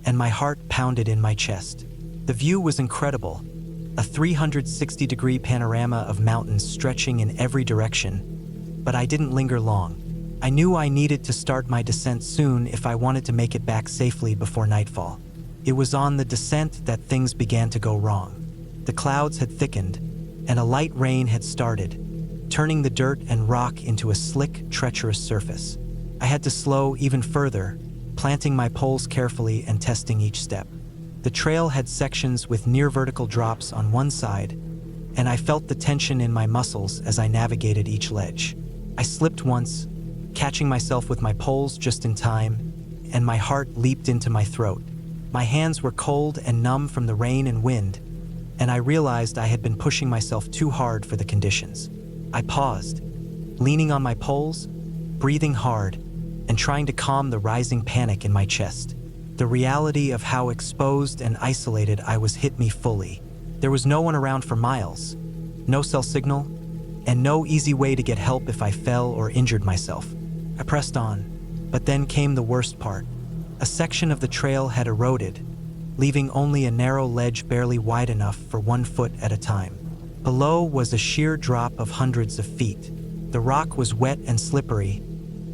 and my heart pounded in my chest. The view was incredible, a 360-degree panorama of mountains stretching in every direction, but I didn't linger long. I knew I needed to start my descent soon if I wanted to make it back safely before nightfall. It was on the descent that things began to go wrong. The clouds had thickened, and a light rain had started, turning the dirt and rock into a slick, treacherous surface. I had to slow even further, planting my poles carefully and testing each step. The trail had sections with near-vertical drops on one side, and I felt the tension in my muscles as I navigated each ledge. I slipped once, catching myself with my poles just in time, and my heart leaped into my throat. My hands were cold and numb from the rain and wind, and I realized I had been pushing myself too hard for the conditions. I paused, leaning on my poles, breathing hard, and trying to calm the rising panic in my chest. The reality of how exposed and isolated I was hit me fully. There was no one around for miles, no cell signal, and no easy way to get help if I fell or injured myself. I pressed on, but then came the worst part. A section of the trail had eroded, leaving only a narrow ledge barely wide enough for 1 foot at a time. Below was a sheer drop of hundreds of feet. The rock was wet and slippery,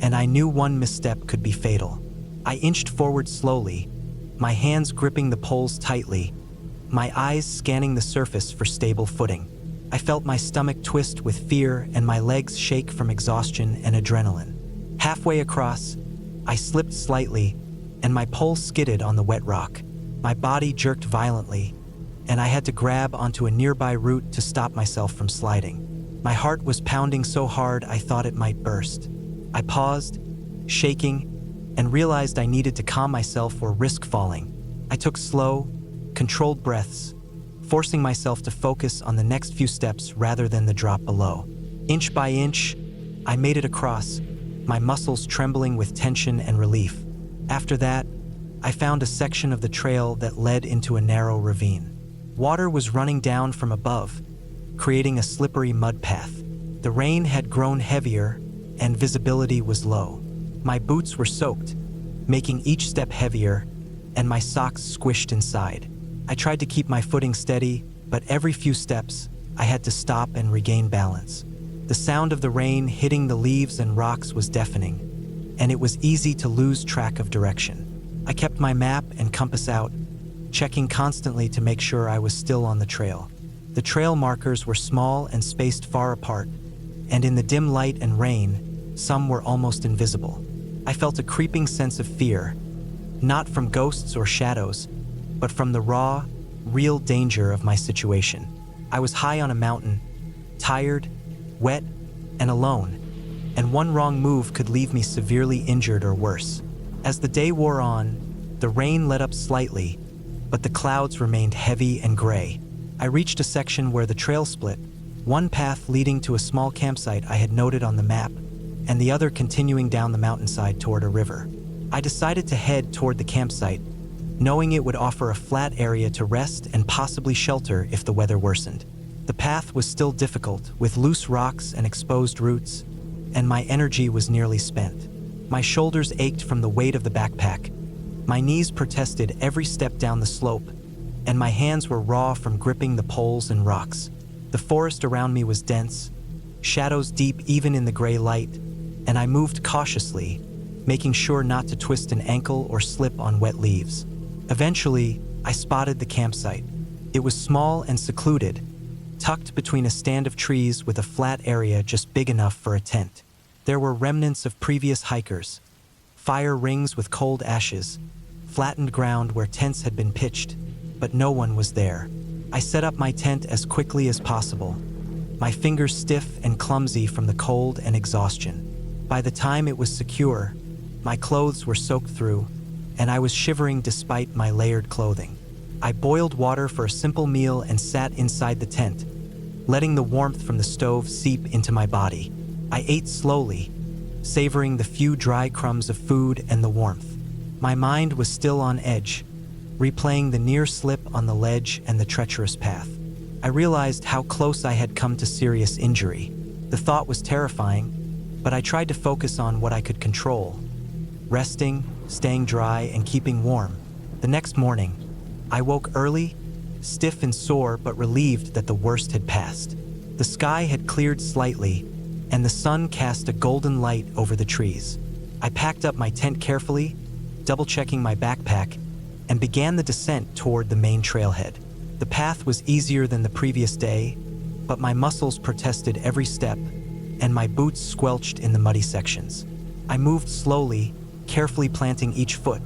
and I knew one misstep could be fatal. I inched forward slowly, my hands gripping the poles tightly, my eyes scanning the surface for stable footing. I felt my stomach twist with fear and my legs shake from exhaustion and adrenaline. Halfway across, I slipped slightly, and my pole skidded on the wet rock. My body jerked violently, and I had to grab onto a nearby root to stop myself from sliding. My heart was pounding so hard I thought it might burst. I paused, shaking, and realized I needed to calm myself or risk falling. I took slow, controlled breaths, forcing myself to focus on the next few steps rather than the drop below. Inch by inch, I made it across, my muscles trembling with tension and relief. After that, I found a section of the trail that led into a narrow ravine. Water was running down from above, creating a slippery mud path. The rain had grown heavier, and visibility was low. My boots were soaked, making each step heavier, and my socks squished inside. I tried to keep my footing steady, but every few steps, I had to stop and regain balance. The sound of the rain hitting the leaves and rocks was deafening, and it was easy to lose track of direction. I kept my map and compass out, checking constantly to make sure I was still on the trail. The trail markers were small and spaced far apart, and in the dim light and rain, some were almost invisible. I felt a creeping sense of fear, not from ghosts or shadows, but from the raw, real danger of my situation. I was high on a mountain, tired, wet, and alone, and one wrong move could leave me severely injured or worse. As the day wore on, the rain let up slightly, but the clouds remained heavy and gray. I reached a section where the trail split, one path leading to a small campsite I had noted on the map, and the other continuing down the mountainside toward a river. I decided to head toward the campsite, knowing it would offer a flat area to rest and possibly shelter if the weather worsened. The path was still difficult, with loose rocks and exposed roots, and my energy was nearly spent. My shoulders ached from the weight of the backpack, my knees protested every step down the slope, and my hands were raw from gripping the poles and rocks. The forest around me was dense, shadows deep even in the gray light, and I moved cautiously, making sure not to twist an ankle or slip on wet leaves. Eventually, I spotted the campsite. It was small and secluded, tucked between a stand of trees with a flat area just big enough for a tent. There were remnants of previous hikers, fire rings with cold ashes, flattened ground where tents had been pitched, but no one was there. I set up my tent as quickly as possible, my fingers stiff and clumsy from the cold and exhaustion. By the time it was secure, my clothes were soaked through, and I was shivering despite my layered clothing. I boiled water for a simple meal and sat inside the tent, letting the warmth from the stove seep into my body. I ate slowly, savoring the few dry crumbs of food and the warmth. My mind was still on edge, replaying the near slip on the ledge and the treacherous path. I realized how close I had come to serious injury. The thought was terrifying, but I tried to focus on what I could control: resting, staying dry, and keeping warm. The next morning, I woke early, stiff and sore but relieved that the worst had passed. The sky had cleared slightly, and the sun cast a golden light over the trees. I packed up my tent carefully, double-checking my backpack, and began the descent toward the main trailhead. The path was easier than the previous day, but my muscles protested every step, and my boots squelched in the muddy sections. I moved slowly, carefully planting each foot,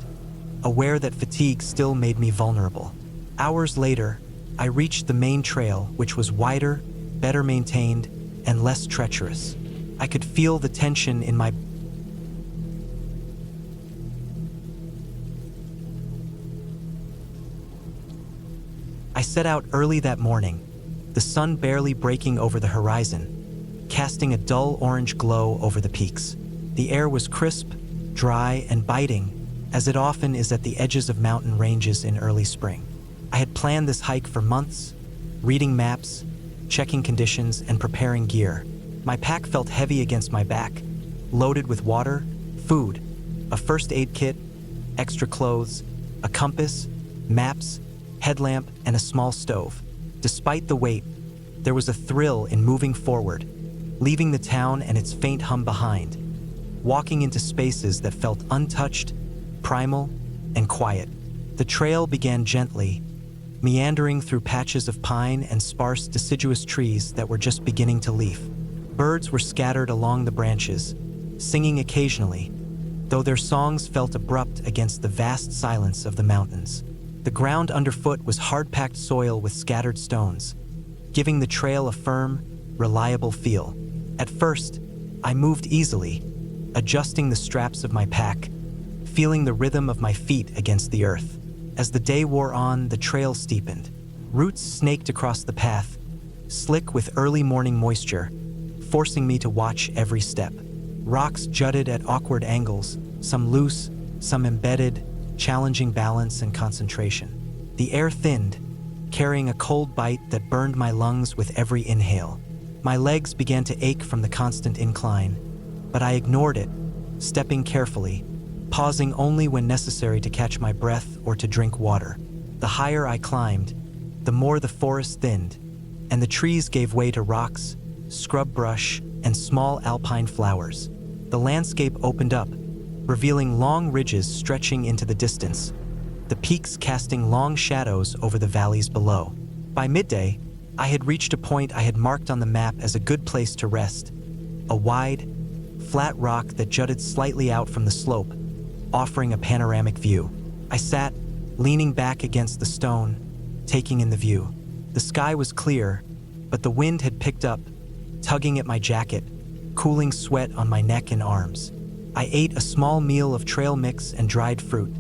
aware that fatigue still made me vulnerable. Hours later, I reached the main trail, which was wider, better maintained, and less treacherous. I could feel the tension in my I set out early that morning, the sun barely breaking over the horizon, casting a dull orange glow over the peaks. The air was crisp, dry, and biting, as it often is at the edges of mountain ranges in early spring. I had planned this hike for months, reading maps, checking conditions, and preparing gear. My pack felt heavy against my back, loaded with water, food, a first aid kit, extra clothes, a compass, maps, headlamp, and a small stove. Despite the weight, there was a thrill in moving forward, leaving the town and its faint hum behind, walking into spaces that felt untouched, primal, and quiet. The trail began gently, meandering through patches of pine and sparse deciduous trees that were just beginning to leaf. Birds were scattered along the branches, singing occasionally, though their songs felt abrupt against the vast silence of the mountains. The ground underfoot was hard-packed soil with scattered stones, giving the trail a firm, reliable feel. At first, I moved easily, adjusting the straps of my pack, feeling the rhythm of my feet against the earth. As the day wore on, the trail steepened. Roots snaked across the path, slick with early morning moisture, forcing me to watch every step. Rocks jutted at awkward angles, some loose, some embedded, challenging balance and concentration. The air thinned, carrying a cold bite that burned my lungs with every inhale. My legs began to ache from the constant incline, but I ignored it, stepping carefully, pausing only when necessary to catch my breath or to drink water. The higher I climbed, the more the forest thinned, and the trees gave way to rocks, scrub brush, and small alpine flowers. The landscape opened up, revealing long ridges stretching into the distance, the peaks casting long shadows over the valleys below. By midday, I had reached a point I had marked on the map as a good place to rest, a wide, flat rock that jutted slightly out from the slope, offering a panoramic view. I sat, leaning back against the stone, taking in the view. The sky was clear, but the wind had picked up, tugging at my jacket, cooling sweat on my neck and arms. I ate a small meal of trail mix and dried fruit,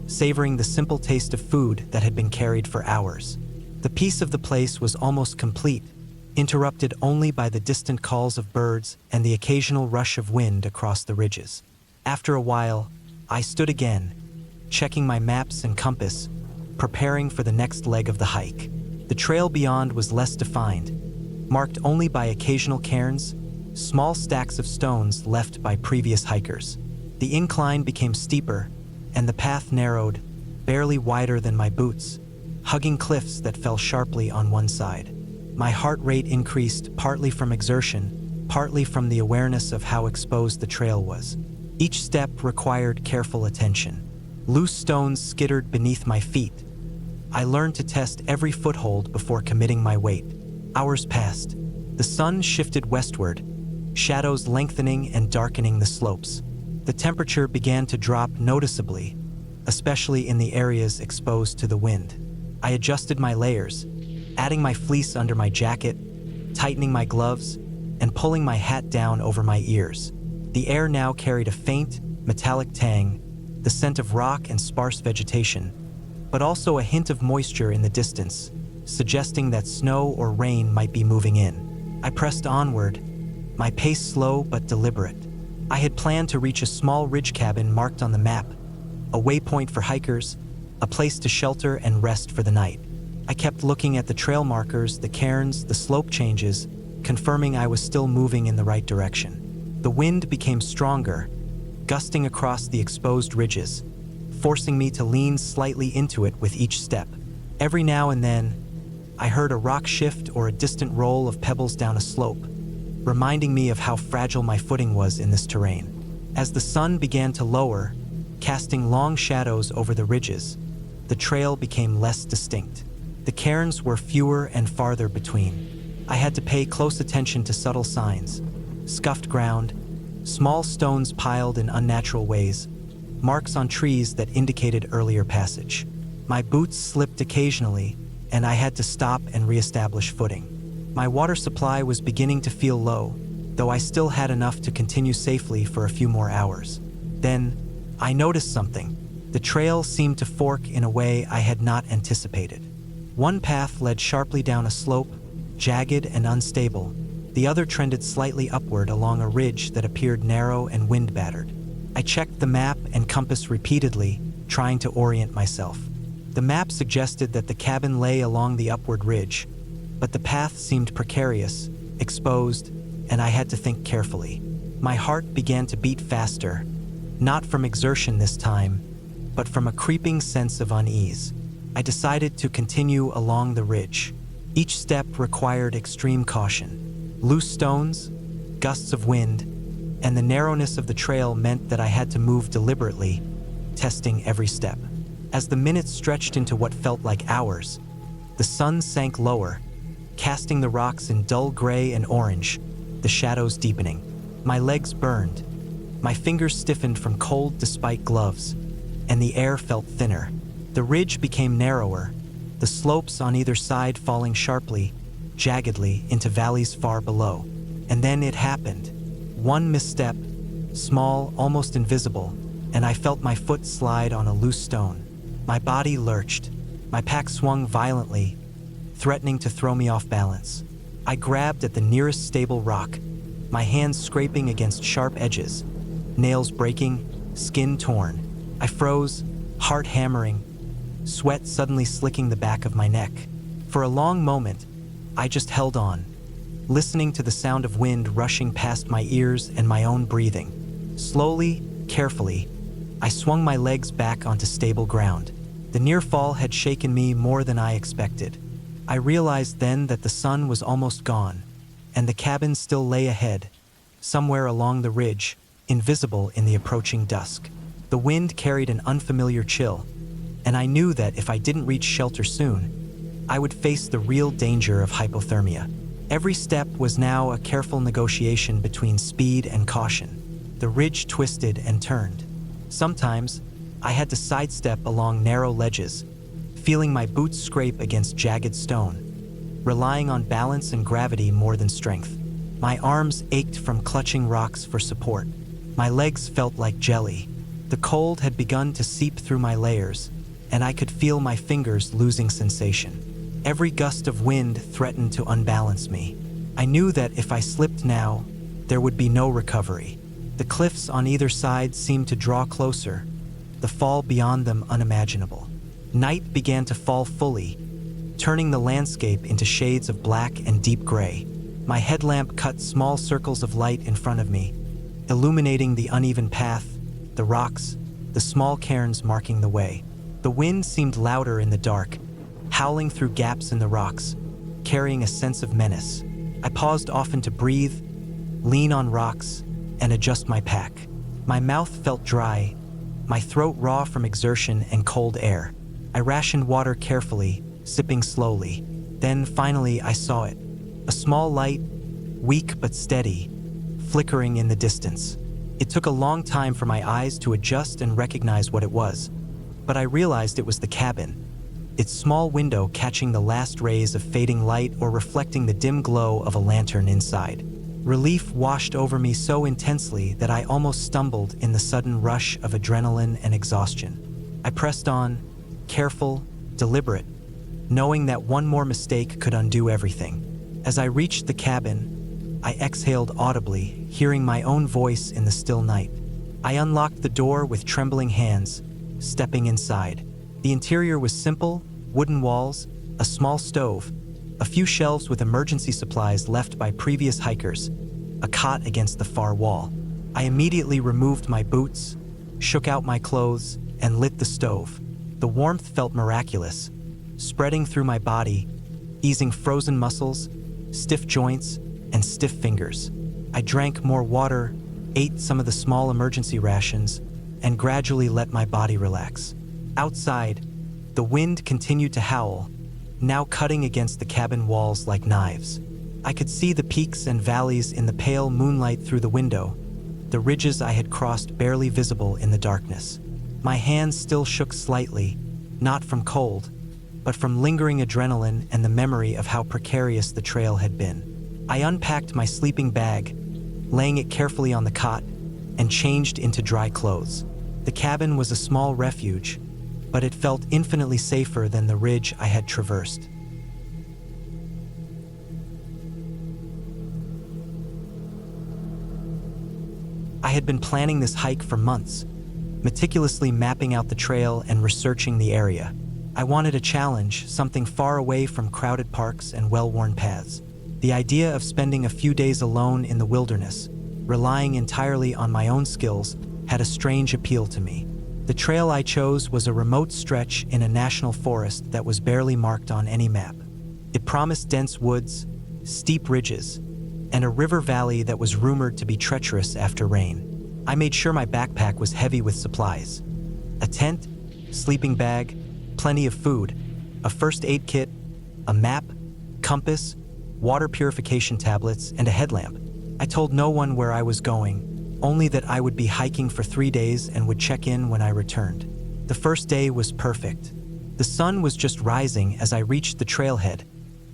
savoring the simple taste of food that had been carried for hours. The peace of the place was almost complete, interrupted only by the distant calls of birds and the occasional rush of wind across the ridges. After a while, I stood again, checking my maps and compass, preparing for the next leg of the hike. The trail beyond was less defined, marked only by occasional cairns, small stacks of stones left by previous hikers. The incline became steeper, and the path narrowed, barely wider than my boots, hugging cliffs that fell sharply on one side. My heart rate increased, partly from exertion, partly from the awareness of how exposed the trail was. Each step required careful attention. Loose stones skittered beneath my feet. I learned to test every foothold before committing my weight. Hours passed. The sun shifted westward, shadows lengthening and darkening the slopes. The temperature began to drop noticeably, especially in the areas exposed to the wind. I adjusted my layers, adding my fleece under my jacket, tightening my gloves, and pulling my hat down over my ears. The air now carried a faint, metallic tang, the scent of rock and sparse vegetation, but also a hint of moisture in the distance, suggesting that snow or rain might be moving in. I pressed onward, my pace slow but deliberate. I had planned to reach a small ridge cabin marked on the map, a waypoint for hikers, a place to shelter and rest for the night. I kept looking at the trail markers, the cairns, the slope changes, confirming I was still moving in the right direction. The wind became stronger, gusting across the exposed ridges, forcing me to lean slightly into it with each step. Every now and then, I heard a rock shift or a distant roll of pebbles down a slope, reminding me of how fragile my footing was in this terrain. As the sun began to lower, casting long shadows over the ridges, the trail became less distinct. The cairns were fewer and farther between. I had to pay close attention to subtle signs: scuffed ground, small stones piled in unnatural ways, marks on trees that indicated earlier passage. My boots slipped occasionally, and I had to stop and reestablish footing. My water supply was beginning to feel low, though I still had enough to continue safely for a few more hours. Then, I noticed something. The trail seemed to fork in a way I had not anticipated. One path led sharply down a slope, jagged and unstable. The other trended slightly upward along a ridge that appeared narrow and wind-battered. I checked the map and compass repeatedly, trying to orient myself. The map suggested that the cabin lay along the upward ridge, but the path seemed precarious, exposed, and I had to think carefully. My heart began to beat faster, not from exertion this time, but from a creeping sense of unease. I decided to continue along the ridge. Each step required extreme caution. Loose stones, gusts of wind, and the narrowness of the trail meant that I had to move deliberately, testing every step. As the minutes stretched into what felt like hours, the sun sank lower, casting the rocks in dull gray and orange, the shadows deepening. My legs burned, my fingers stiffened from cold despite gloves, and the air felt thinner. The ridge became narrower, the slopes on either side falling sharply, jaggedly into valleys far below. And then it happened. One misstep, small, almost invisible, and I felt my foot slide on a loose stone. My body lurched. My pack swung violently, threatening to throw me off balance. I grabbed at the nearest stable rock, my hands scraping against sharp edges, nails breaking, skin torn. I froze, heart hammering, sweat suddenly slicking the back of my neck. For a long moment, I just held on, listening to the sound of wind rushing past my ears and my own breathing. Slowly, carefully, I swung my legs back onto stable ground. The near fall had shaken me more than I expected. I realized then that the sun was almost gone, and the cabin still lay ahead, somewhere along the ridge, invisible in the approaching dusk. The wind carried an unfamiliar chill, and I knew that if I didn't reach shelter soon, I would face the real danger of hypothermia. Every step was now a careful negotiation between speed and caution. The ridge twisted and turned. Sometimes, I had to sidestep along narrow ledges, feeling my boots scrape against jagged stone, relying on balance and gravity more than strength. My arms ached from clutching rocks for support. My legs felt like jelly. The cold had begun to seep through my layers, and I could feel my fingers losing sensation. Every gust of wind threatened to unbalance me. I knew that if I slipped now, there would be no recovery. The cliffs on either side seemed to draw closer, the fall beyond them unimaginable. Night began to fall fully, turning the landscape into shades of black and deep gray. My headlamp cut small circles of light in front of me, illuminating the uneven path, the rocks, the small cairns marking the way. The wind seemed louder in the dark, howling through gaps in the rocks, carrying a sense of menace. I paused often to breathe, lean on rocks, and adjust my pack. My mouth felt dry, my throat raw from exertion and cold air. I rationed water carefully, sipping slowly. Then finally I saw it. A small light, weak but steady, flickering in the distance. It took a long time for my eyes to adjust and recognize what it was, but I realized it was the cabin, its small window catching the last rays of fading light or reflecting the dim glow of a lantern inside. Relief washed over me so intensely that I almost stumbled in the sudden rush of adrenaline and exhaustion. I pressed on, careful, deliberate, knowing that one more mistake could undo everything. As I reached the cabin, I exhaled audibly, hearing my own voice in the still night. I unlocked the door with trembling hands, stepping inside. The interior was simple: wooden walls, a small stove, a few shelves with emergency supplies left by previous hikers, a cot against the far wall. I immediately removed my boots, shook out my clothes, and lit the stove. The warmth felt miraculous, spreading through my body, easing frozen muscles, stiff joints, and stiff fingers. I drank more water, ate some of the small emergency rations, and gradually let my body relax. Outside, the wind continued to howl, now cutting against the cabin walls like knives. I could see the peaks and valleys in the pale moonlight through the window, the ridges I had crossed barely visible in the darkness. My hands still shook slightly, not from cold, but from lingering adrenaline and the memory of how precarious the trail had been. I unpacked my sleeping bag, laying it carefully on the cot, and changed into dry clothes. The cabin was a small refuge, but it felt infinitely safer than the ridge I had traversed. I had been planning this hike for months, meticulously mapping out the trail and researching the area. I wanted a challenge, something far away from crowded parks and well-worn paths. The idea of spending a few days alone in the wilderness, relying entirely on my own skills, had a strange appeal to me. The trail I chose was a remote stretch in a national forest that was barely marked on any map. It promised dense woods, steep ridges, and a river valley that was rumored to be treacherous after rain. I made sure my backpack was heavy with supplies: a tent, sleeping bag, plenty of food, a first aid kit, a map, compass, water purification tablets, and a headlamp. I told no one where I was going, only that I would be hiking for 3 days and would check in when I returned. The first day was perfect. The sun was just rising as I reached the trailhead,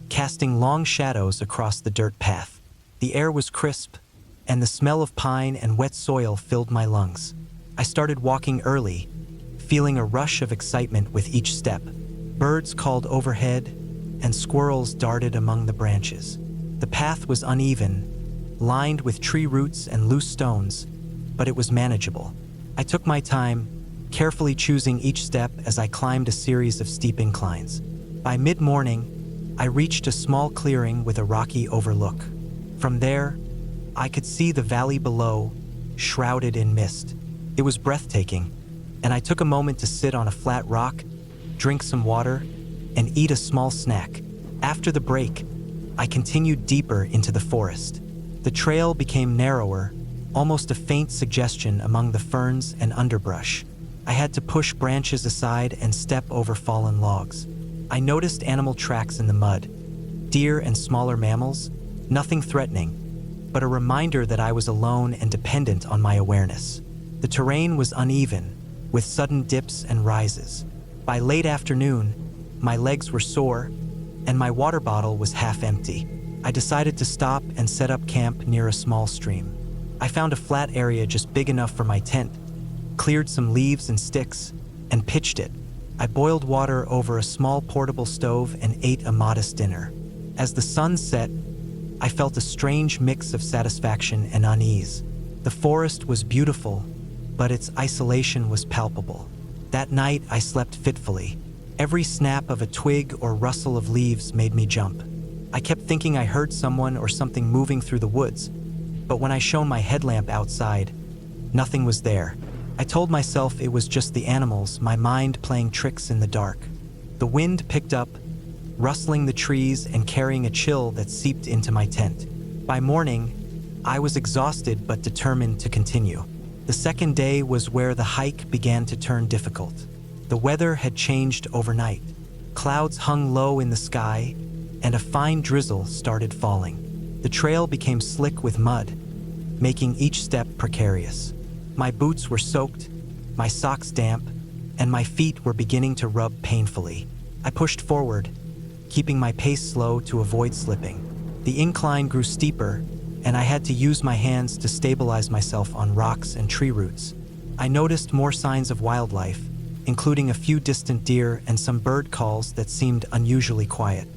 casting long shadows across the dirt path. The air was crisp, and the smell of pine and wet soil filled my lungs. I started walking early, feeling a rush of excitement with each step. Birds called overhead, and squirrels darted among the branches. The path was uneven, lined with tree roots and loose stones, but it was manageable. I took my time, carefully choosing each step as I climbed a series of steep inclines. By mid-morning, I reached a small clearing with a rocky overlook. From there, I could see the valley below, shrouded in mist. It was breathtaking, and I took a moment to sit on a flat rock, drink some water, and eat a small snack. After the break, I continued deeper into the forest. The trail became narrower, almost a faint suggestion among the ferns and underbrush. I had to push branches aside and step over fallen logs. I noticed animal tracks in the mud, deer and smaller mammals, nothing threatening, but a reminder that I was alone and dependent on my awareness. The terrain was uneven, with sudden dips and rises. By late afternoon, my legs were sore, and my water bottle was half empty. I decided to stop and set up camp near a small stream. I found a flat area just big enough for my tent, cleared some leaves and sticks, and pitched it. I boiled water over a small portable stove and ate a modest dinner. As the sun set, I felt a strange mix of satisfaction and unease. The forest was beautiful, but its isolation was palpable. That night, I slept fitfully. Every snap of a twig or rustle of leaves made me jump. I kept thinking I heard someone or something moving through the woods, but when I shone my headlamp outside, nothing was there. I told myself it was just the animals, my mind playing tricks in the dark. The wind picked up, rustling the trees and carrying a chill that seeped into my tent. By morning, I was exhausted but determined to continue. The second day was where the hike began to turn difficult. The weather had changed overnight. Clouds hung low in the sky, and a fine drizzle started falling. The trail became slick with mud, making each step precarious. My boots were soaked, my socks damp, and my feet were beginning to rub painfully. I pushed forward, keeping my pace slow to avoid slipping. The incline grew steeper, and I had to use my hands to stabilize myself on rocks and tree roots. I noticed more signs of wildlife, including a few distant deer and some bird calls that seemed unusually quiet.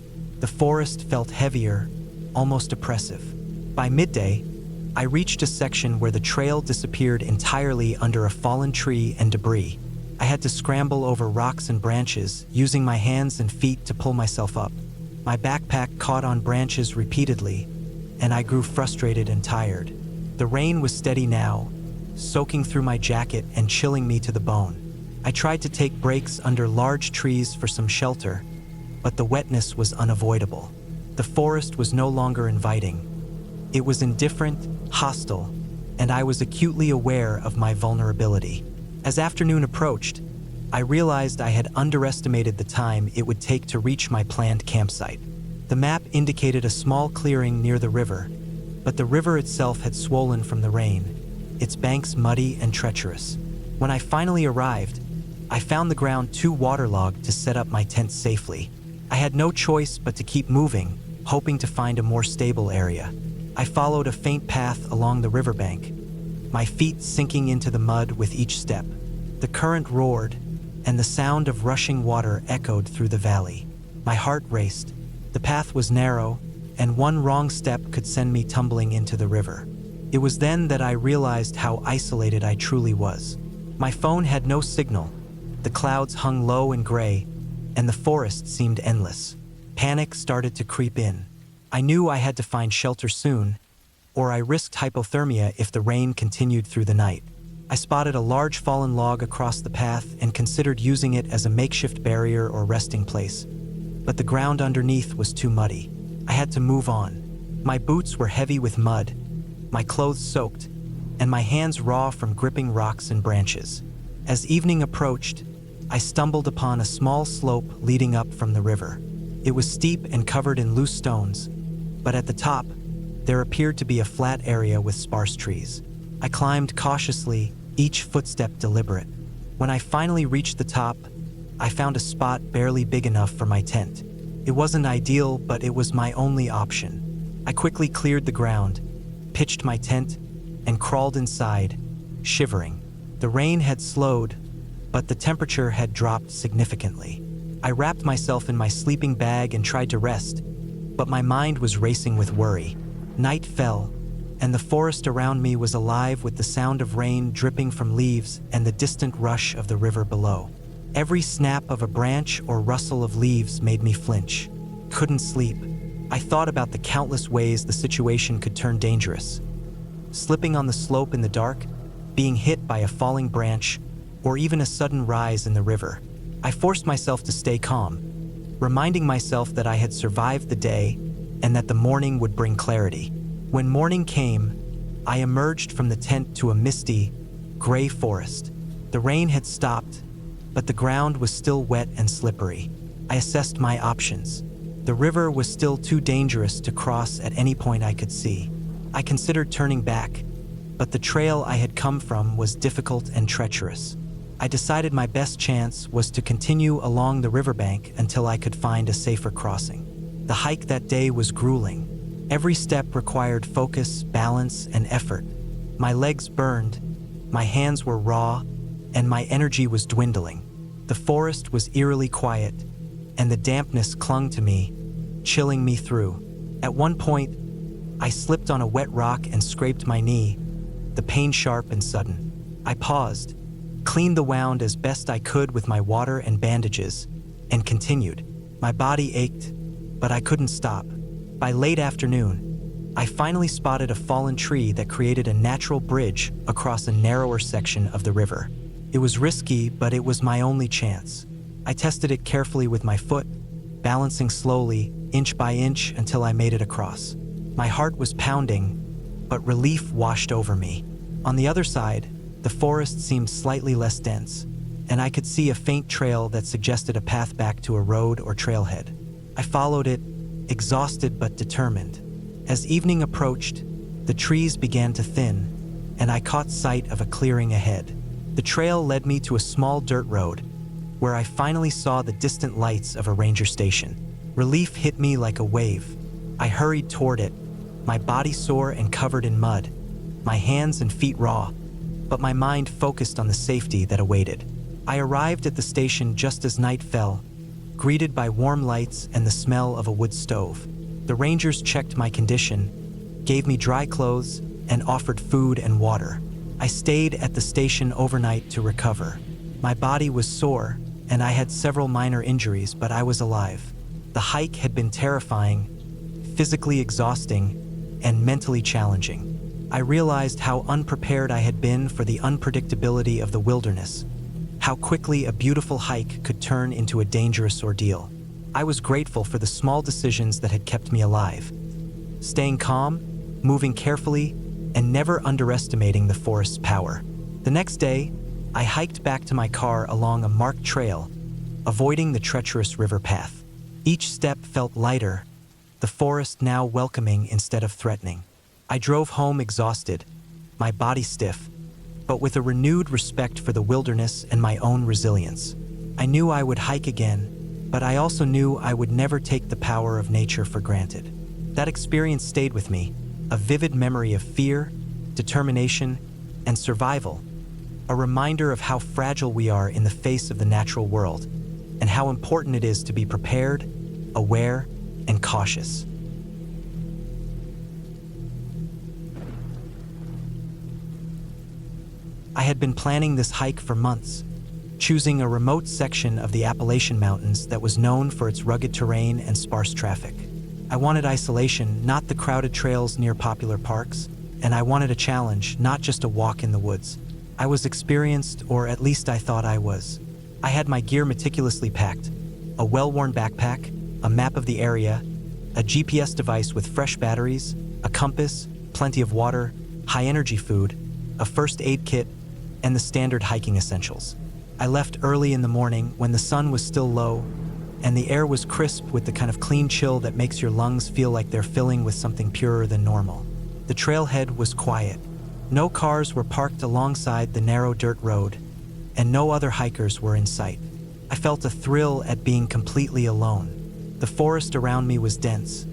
The forest felt heavier, almost oppressive. By midday, I reached a section where the trail disappeared entirely under a fallen tree and debris. I had to scramble over rocks and branches, using my hands and feet to pull myself up. My backpack caught on branches repeatedly, and I grew frustrated and tired. The rain was steady now, soaking through my jacket and chilling me to the bone. I tried to take breaks under large trees for some shelter, but the wetness was unavoidable. The forest was no longer inviting. It was indifferent, hostile, and I was acutely aware of my vulnerability. As afternoon approached, I realized I had underestimated the time it would take to reach my planned campsite. The map indicated a small clearing near the river, but the river itself had swollen from the rain, its banks muddy and treacherous. When I finally arrived, I found the ground too waterlogged to set up my tent safely. I had no choice but to keep moving, hoping to find a more stable area. I followed a faint path along the riverbank, my feet sinking into the mud with each step. The current roared, and the sound of rushing water echoed through the valley. My heart raced. The path was narrow, and one wrong step could send me tumbling into the river. It was then that I realized how isolated I truly was. My phone had no signal. The clouds hung low and gray, and the forest seemed endless. Panic started to creep in. I knew I had to find shelter soon, or I risked hypothermia if the rain continued through the night. I spotted a large fallen log across the path and considered using it as a makeshift barrier or resting place, but the ground underneath was too muddy. I had to move on. My boots were heavy with mud, my clothes soaked, and my hands raw from gripping rocks and branches. As evening approached, I stumbled upon a small slope leading up from the river. It was steep and covered in loose stones, but at the top, there appeared to be a flat area with sparse trees. I climbed cautiously, each footstep deliberate. When I finally reached the top, I found a spot barely big enough for my tent. It wasn't ideal, but it was my only option. I quickly cleared the ground, pitched my tent, and crawled inside, shivering. The rain had slowed, but the temperature had dropped significantly. I wrapped myself in my sleeping bag and tried to rest, but my mind was racing with worry. Night fell, and the forest around me was alive with the sound of rain dripping from leaves and the distant rush of the river below. Every snap of a branch or rustle of leaves made me flinch. Couldn't sleep. I thought about the countless ways the situation could turn dangerous. Slipping on the slope in the dark, being hit by a falling branch, or even a sudden rise in the river. I forced myself to stay calm, reminding myself that I had survived the day and that the morning would bring clarity. When morning came, I emerged from the tent to a misty, gray forest. The rain had stopped, but the ground was still wet and slippery. I assessed my options. The river was still too dangerous to cross at any point I could see. I considered turning back, but the trail I had come from was difficult and treacherous. I decided my best chance was to continue along the riverbank until I could find a safer crossing. The hike that day was grueling. Every step required focus, balance, and effort. My legs burned, my hands were raw, and my energy was dwindling. The forest was eerily quiet, and the dampness clung to me, chilling me through. At one point, I slipped on a wet rock and scraped my knee, the pain sharp and sudden. I paused, cleaned the wound as best I could with my water and bandages, and continued. My body ached, but I couldn't stop. By late afternoon, I finally spotted a fallen tree that created a natural bridge across a narrower section of the river. It was risky, but it was my only chance. I tested it carefully with my foot, balancing slowly, inch by inch, until I made it across. My heart was pounding, but relief washed over me. On the other side, the forest seemed slightly less dense, and I could see a faint trail that suggested a path back to a road or trailhead. I followed it, exhausted but determined. As evening approached, the trees began to thin, and I caught sight of a clearing ahead. The trail led me to a small dirt road, where I finally saw the distant lights of a ranger station. Relief hit me like a wave. I hurried toward it, my body sore and covered in mud, my hands and feet raw, but my mind focused on the safety that awaited. I arrived at the station just as night fell, greeted by warm lights and the smell of a wood stove. The rangers checked my condition, gave me dry clothes, and offered food and water. I stayed at the station overnight to recover. My body was sore, and I had several minor injuries, but I was alive. The hike had been terrifying, physically exhausting, and mentally challenging. I realized how unprepared I had been for the unpredictability of the wilderness, how quickly a beautiful hike could turn into a dangerous ordeal. I was grateful for the small decisions that had kept me alive. Staying calm, moving carefully, and never underestimating the forest's power. The next day, I hiked back to my car along a marked trail, avoiding the treacherous river path. Each step felt lighter, the forest now welcoming instead of threatening. I drove home exhausted, my body stiff, but with a renewed respect for the wilderness and my own resilience. I knew I would hike again, but I also knew I would never take the power of nature for granted. That experience stayed with me, a vivid memory of fear, determination, and survival, a reminder of how fragile we are in the face of the natural world, and how important it is to be prepared, aware, and cautious. I had been planning this hike for months, choosing a remote section of the Appalachian Mountains that was known for its rugged terrain and sparse traffic. I wanted isolation, not the crowded trails near popular parks, and I wanted a challenge, not just a walk in the woods. I was experienced, or at least I thought I was. I had my gear meticulously packed, a well-worn backpack, a map of the area, a GPS device with fresh batteries, a compass, plenty of water, high-energy food, a first aid kit, and the standard hiking essentials. I left early in the morning when the sun was still low, and the air was crisp with the kind of clean chill that makes your lungs feel like they're filling with something purer than normal. The trailhead was quiet. No cars were parked alongside the narrow dirt road, and no other hikers were in sight. I felt a thrill at being completely alone. The forest around me was dense,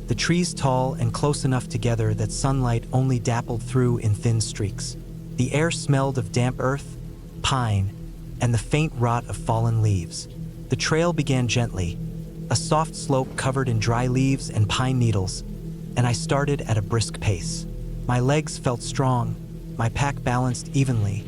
the trees tall and close enough together that sunlight only dappled through in thin streaks. The air smelled of damp earth, pine, and the faint rot of fallen leaves. The trail began gently, a soft slope covered in dry leaves and pine needles, and I started at a brisk pace. My legs felt strong, my pack balanced evenly,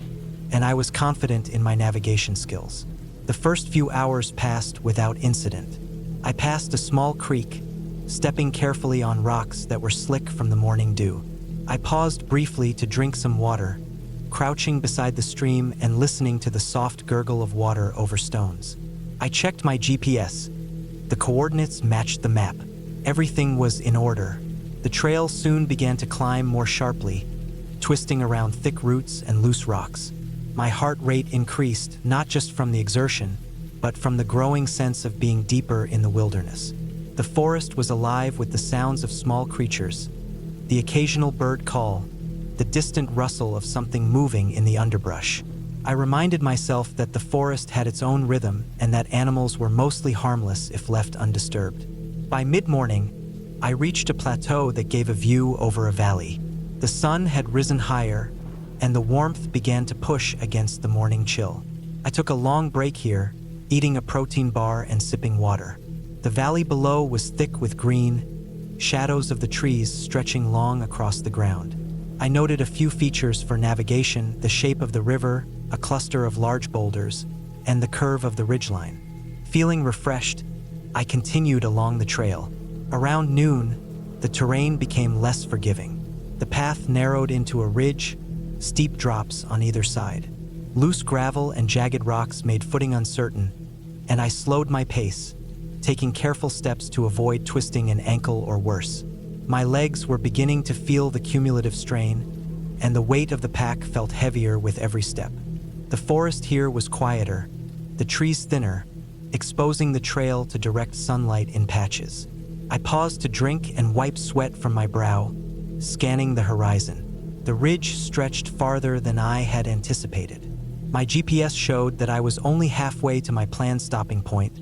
and I was confident in my navigation skills. The first few hours passed without incident. I passed a small creek, stepping carefully on rocks that were slick from the morning dew. I paused briefly to drink some water, crouching beside the stream and listening to the soft gurgle of water over stones. I checked my GPS. The coordinates matched the map. Everything was in order. The trail soon began to climb more sharply, twisting around thick roots and loose rocks. My heart rate increased, not just from the exertion, but from the growing sense of being deeper in the wilderness. The forest was alive with the sounds of small creatures, the occasional bird call, the distant rustle of something moving in the underbrush. I reminded myself that the forest had its own rhythm and that animals were mostly harmless if left undisturbed. By mid-morning, I reached a plateau that gave a view over a valley. The sun had risen higher, and the warmth began to push against the morning chill. I took a long break here, eating a protein bar and sipping water. The valley below was thick with green, shadows of the trees stretching long across the ground. I noted a few features for navigation: the shape of the river, a cluster of large boulders, and the curve of the ridgeline. Feeling refreshed, I continued along the trail. Around noon, the terrain became less forgiving. The path narrowed into a ridge, steep drops on either side. Loose gravel and jagged rocks made footing uncertain, and I slowed my pace, taking careful steps to avoid twisting an ankle or worse. My legs were beginning to feel the cumulative strain, and the weight of the pack felt heavier with every step. The forest here was quieter, the trees thinner, exposing the trail to direct sunlight in patches. I paused to drink and wipe sweat from my brow, scanning the horizon. The ridge stretched farther than I had anticipated. My GPS showed that I was only halfway to my planned stopping point,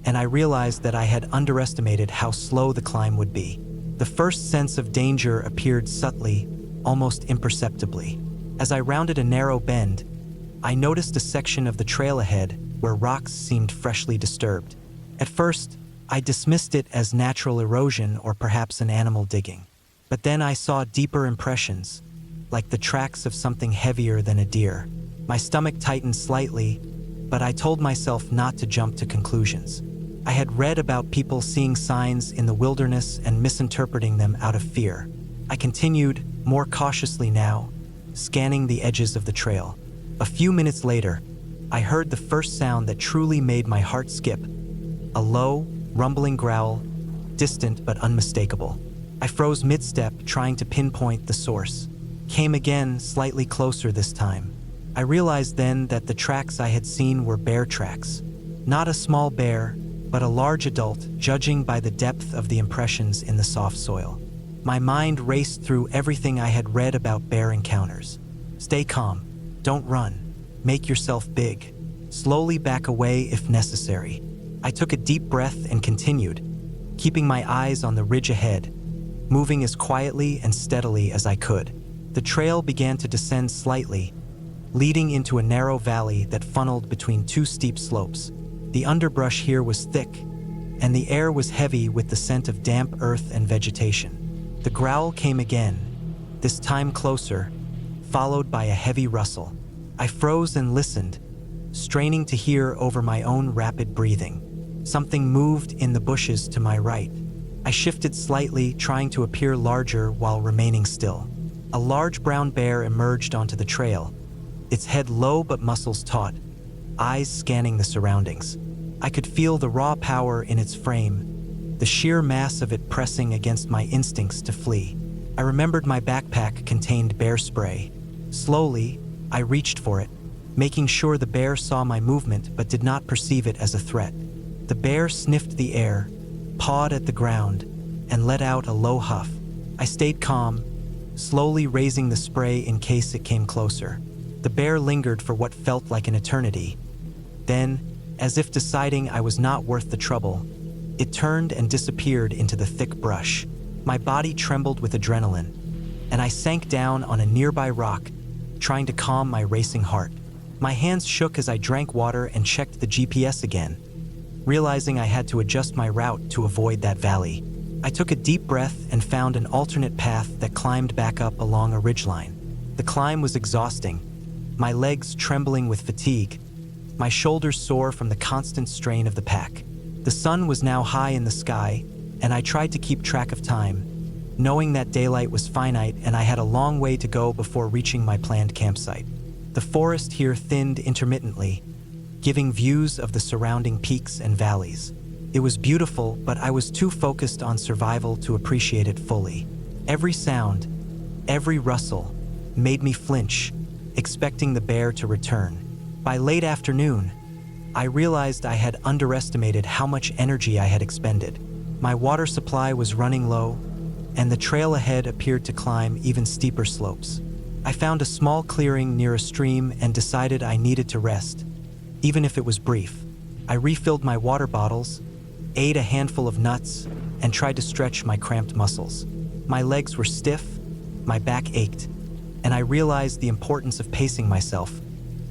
and I realized that I had underestimated how slow the climb would be. The first sense of danger appeared subtly, almost imperceptibly. As I rounded a narrow bend, I noticed a section of the trail ahead where rocks seemed freshly disturbed. At first, I dismissed it as natural erosion or perhaps an animal digging. But then I saw deeper impressions, like the tracks of something heavier than a deer. My stomach tightened slightly, but I told myself not to jump to conclusions. I had read about people seeing signs in the wilderness and misinterpreting them out of fear. I continued, more cautiously now, scanning the edges of the trail. A few minutes later, I heard the first sound that truly made my heart skip. A low, rumbling growl, distant but unmistakable. I froze mid-step, trying to pinpoint the source. Came again, slightly closer this time. I realized then that the tracks I had seen were bear tracks. Not a small bear, but a large adult, judging by the depth of the impressions in the soft soil. My mind raced through everything I had read about bear encounters. Stay calm. Don't run. Make yourself big. Slowly back away if necessary. I took a deep breath and continued, keeping my eyes on the ridge ahead, moving as quietly and steadily as I could. The trail began to descend slightly, leading into a narrow valley that funneled between two steep slopes. The underbrush here was thick, and the air was heavy with the scent of damp earth and vegetation. The growl came again, this time closer, followed by a heavy rustle. I froze and listened, straining to hear over my own rapid breathing. Something moved in the bushes to my right. I shifted slightly, trying to appear larger while remaining still. A large brown bear emerged onto the trail, its head low but muscles taut, eyes scanning the surroundings. I could feel the raw power in its frame, the sheer mass of it pressing against my instincts to flee. I remembered my backpack contained bear spray. Slowly, I reached for it, making sure the bear saw my movement but did not perceive it as a threat. The bear sniffed the air, pawed at the ground, and let out a low huff. I stayed calm, slowly raising the spray in case it came closer. The bear lingered for what felt like an eternity. Then, as if deciding I was not worth the trouble, it turned and disappeared into the thick brush. My body trembled with adrenaline, and I sank down on a nearby rock, trying to calm my racing heart. My hands shook as I drank water and checked the GPS again, realizing I had to adjust my route to avoid that valley. I took a deep breath and found an alternate path that climbed back up along a ridgeline. The climb was exhausting, my legs trembling with fatigue, my shoulders sore from the constant strain of the pack. The sun was now high in the sky, and I tried to keep track of time, knowing that daylight was finite and I had a long way to go before reaching my planned campsite. The forest here thinned intermittently, giving views of the surrounding peaks and valleys. It was beautiful, but I was too focused on survival to appreciate it fully. Every sound, every rustle, made me flinch, expecting the bear to return. By late afternoon, I realized I had underestimated how much energy I had expended. My water supply was running low, and the trail ahead appeared to climb even steeper slopes. I found a small clearing near a stream and decided I needed to rest, even if it was brief. I refilled my water bottles, ate a handful of nuts, and tried to stretch my cramped muscles. My legs were stiff, my back ached, and I realized the importance of pacing myself,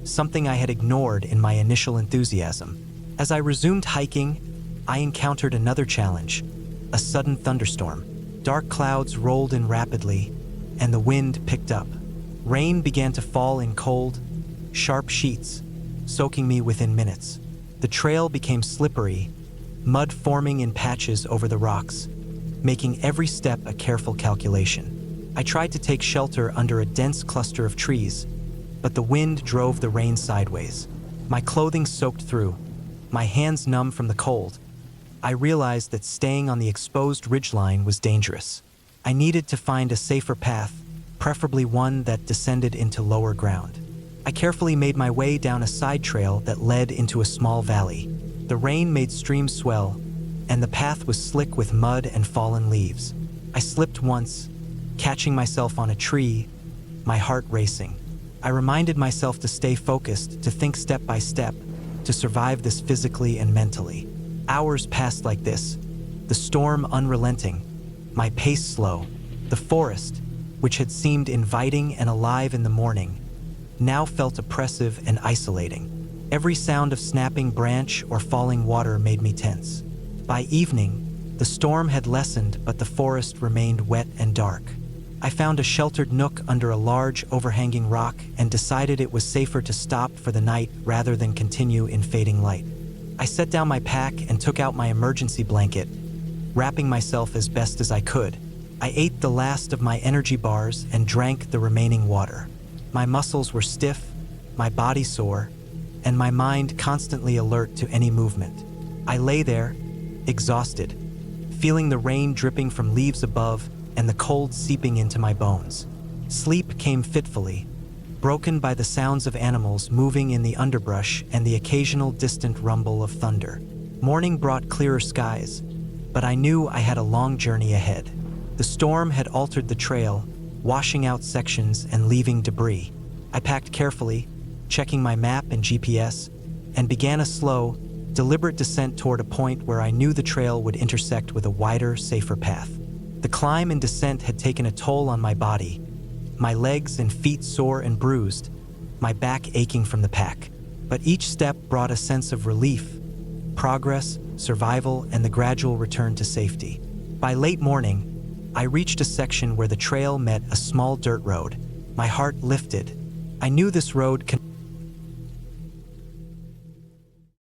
something I had ignored in my initial enthusiasm. As I resumed hiking, I encountered another challenge, a sudden thunderstorm. Dark clouds rolled in rapidly, and the wind picked up. Rain began to fall in cold, sharp sheets, soaking me within minutes. The trail became slippery, mud forming in patches over the rocks, making every step a careful calculation. I tried to take shelter under a dense cluster of trees, but the wind drove the rain sideways. My clothing soaked through, my hands numb from the cold. I realized that staying on the exposed ridgeline was dangerous. I needed to find a safer path, preferably one that descended into lower ground. I carefully made my way down a side trail that led into a small valley. The rain made streams swell, and the path was slick with mud and fallen leaves. I slipped once, catching myself on a tree, my heart racing. I reminded myself to stay focused, to think step by step, to survive this physically and mentally. Hours passed like this, the storm unrelenting, my pace slow. The forest, which had seemed inviting and alive in the morning, now felt oppressive and isolating. Every sound of snapping branch or falling water made me tense. By evening, the storm had lessened, but the forest remained wet and dark. I found a sheltered nook under a large, overhanging rock and decided it was safer to stop for the night rather than continue in fading light. I set down my pack and took out my emergency blanket, wrapping myself as best as I could. I ate the last of my energy bars and drank the remaining water. My muscles were stiff, my body sore, and my mind constantly alert to any movement. I lay there, exhausted, feeling the rain dripping from leaves above and the cold seeping into my bones. Sleep came fitfully, broken by the sounds of animals moving in the underbrush and the occasional distant rumble of thunder. Morning brought clearer skies, but I knew I had a long journey ahead. The storm had altered the trail, washing out sections and leaving debris. I packed carefully, checking my map and GPS, and began a slow, deliberate descent toward a point where I knew the trail would intersect with a wider, safer path. The climb and descent had taken a toll on my body, my legs and feet sore and bruised, my back aching from the pack. But each step brought a sense of relief, progress, survival, and the gradual return to safety. By late morning, I reached a section where the trail met a small dirt road. My heart lifted. I knew this road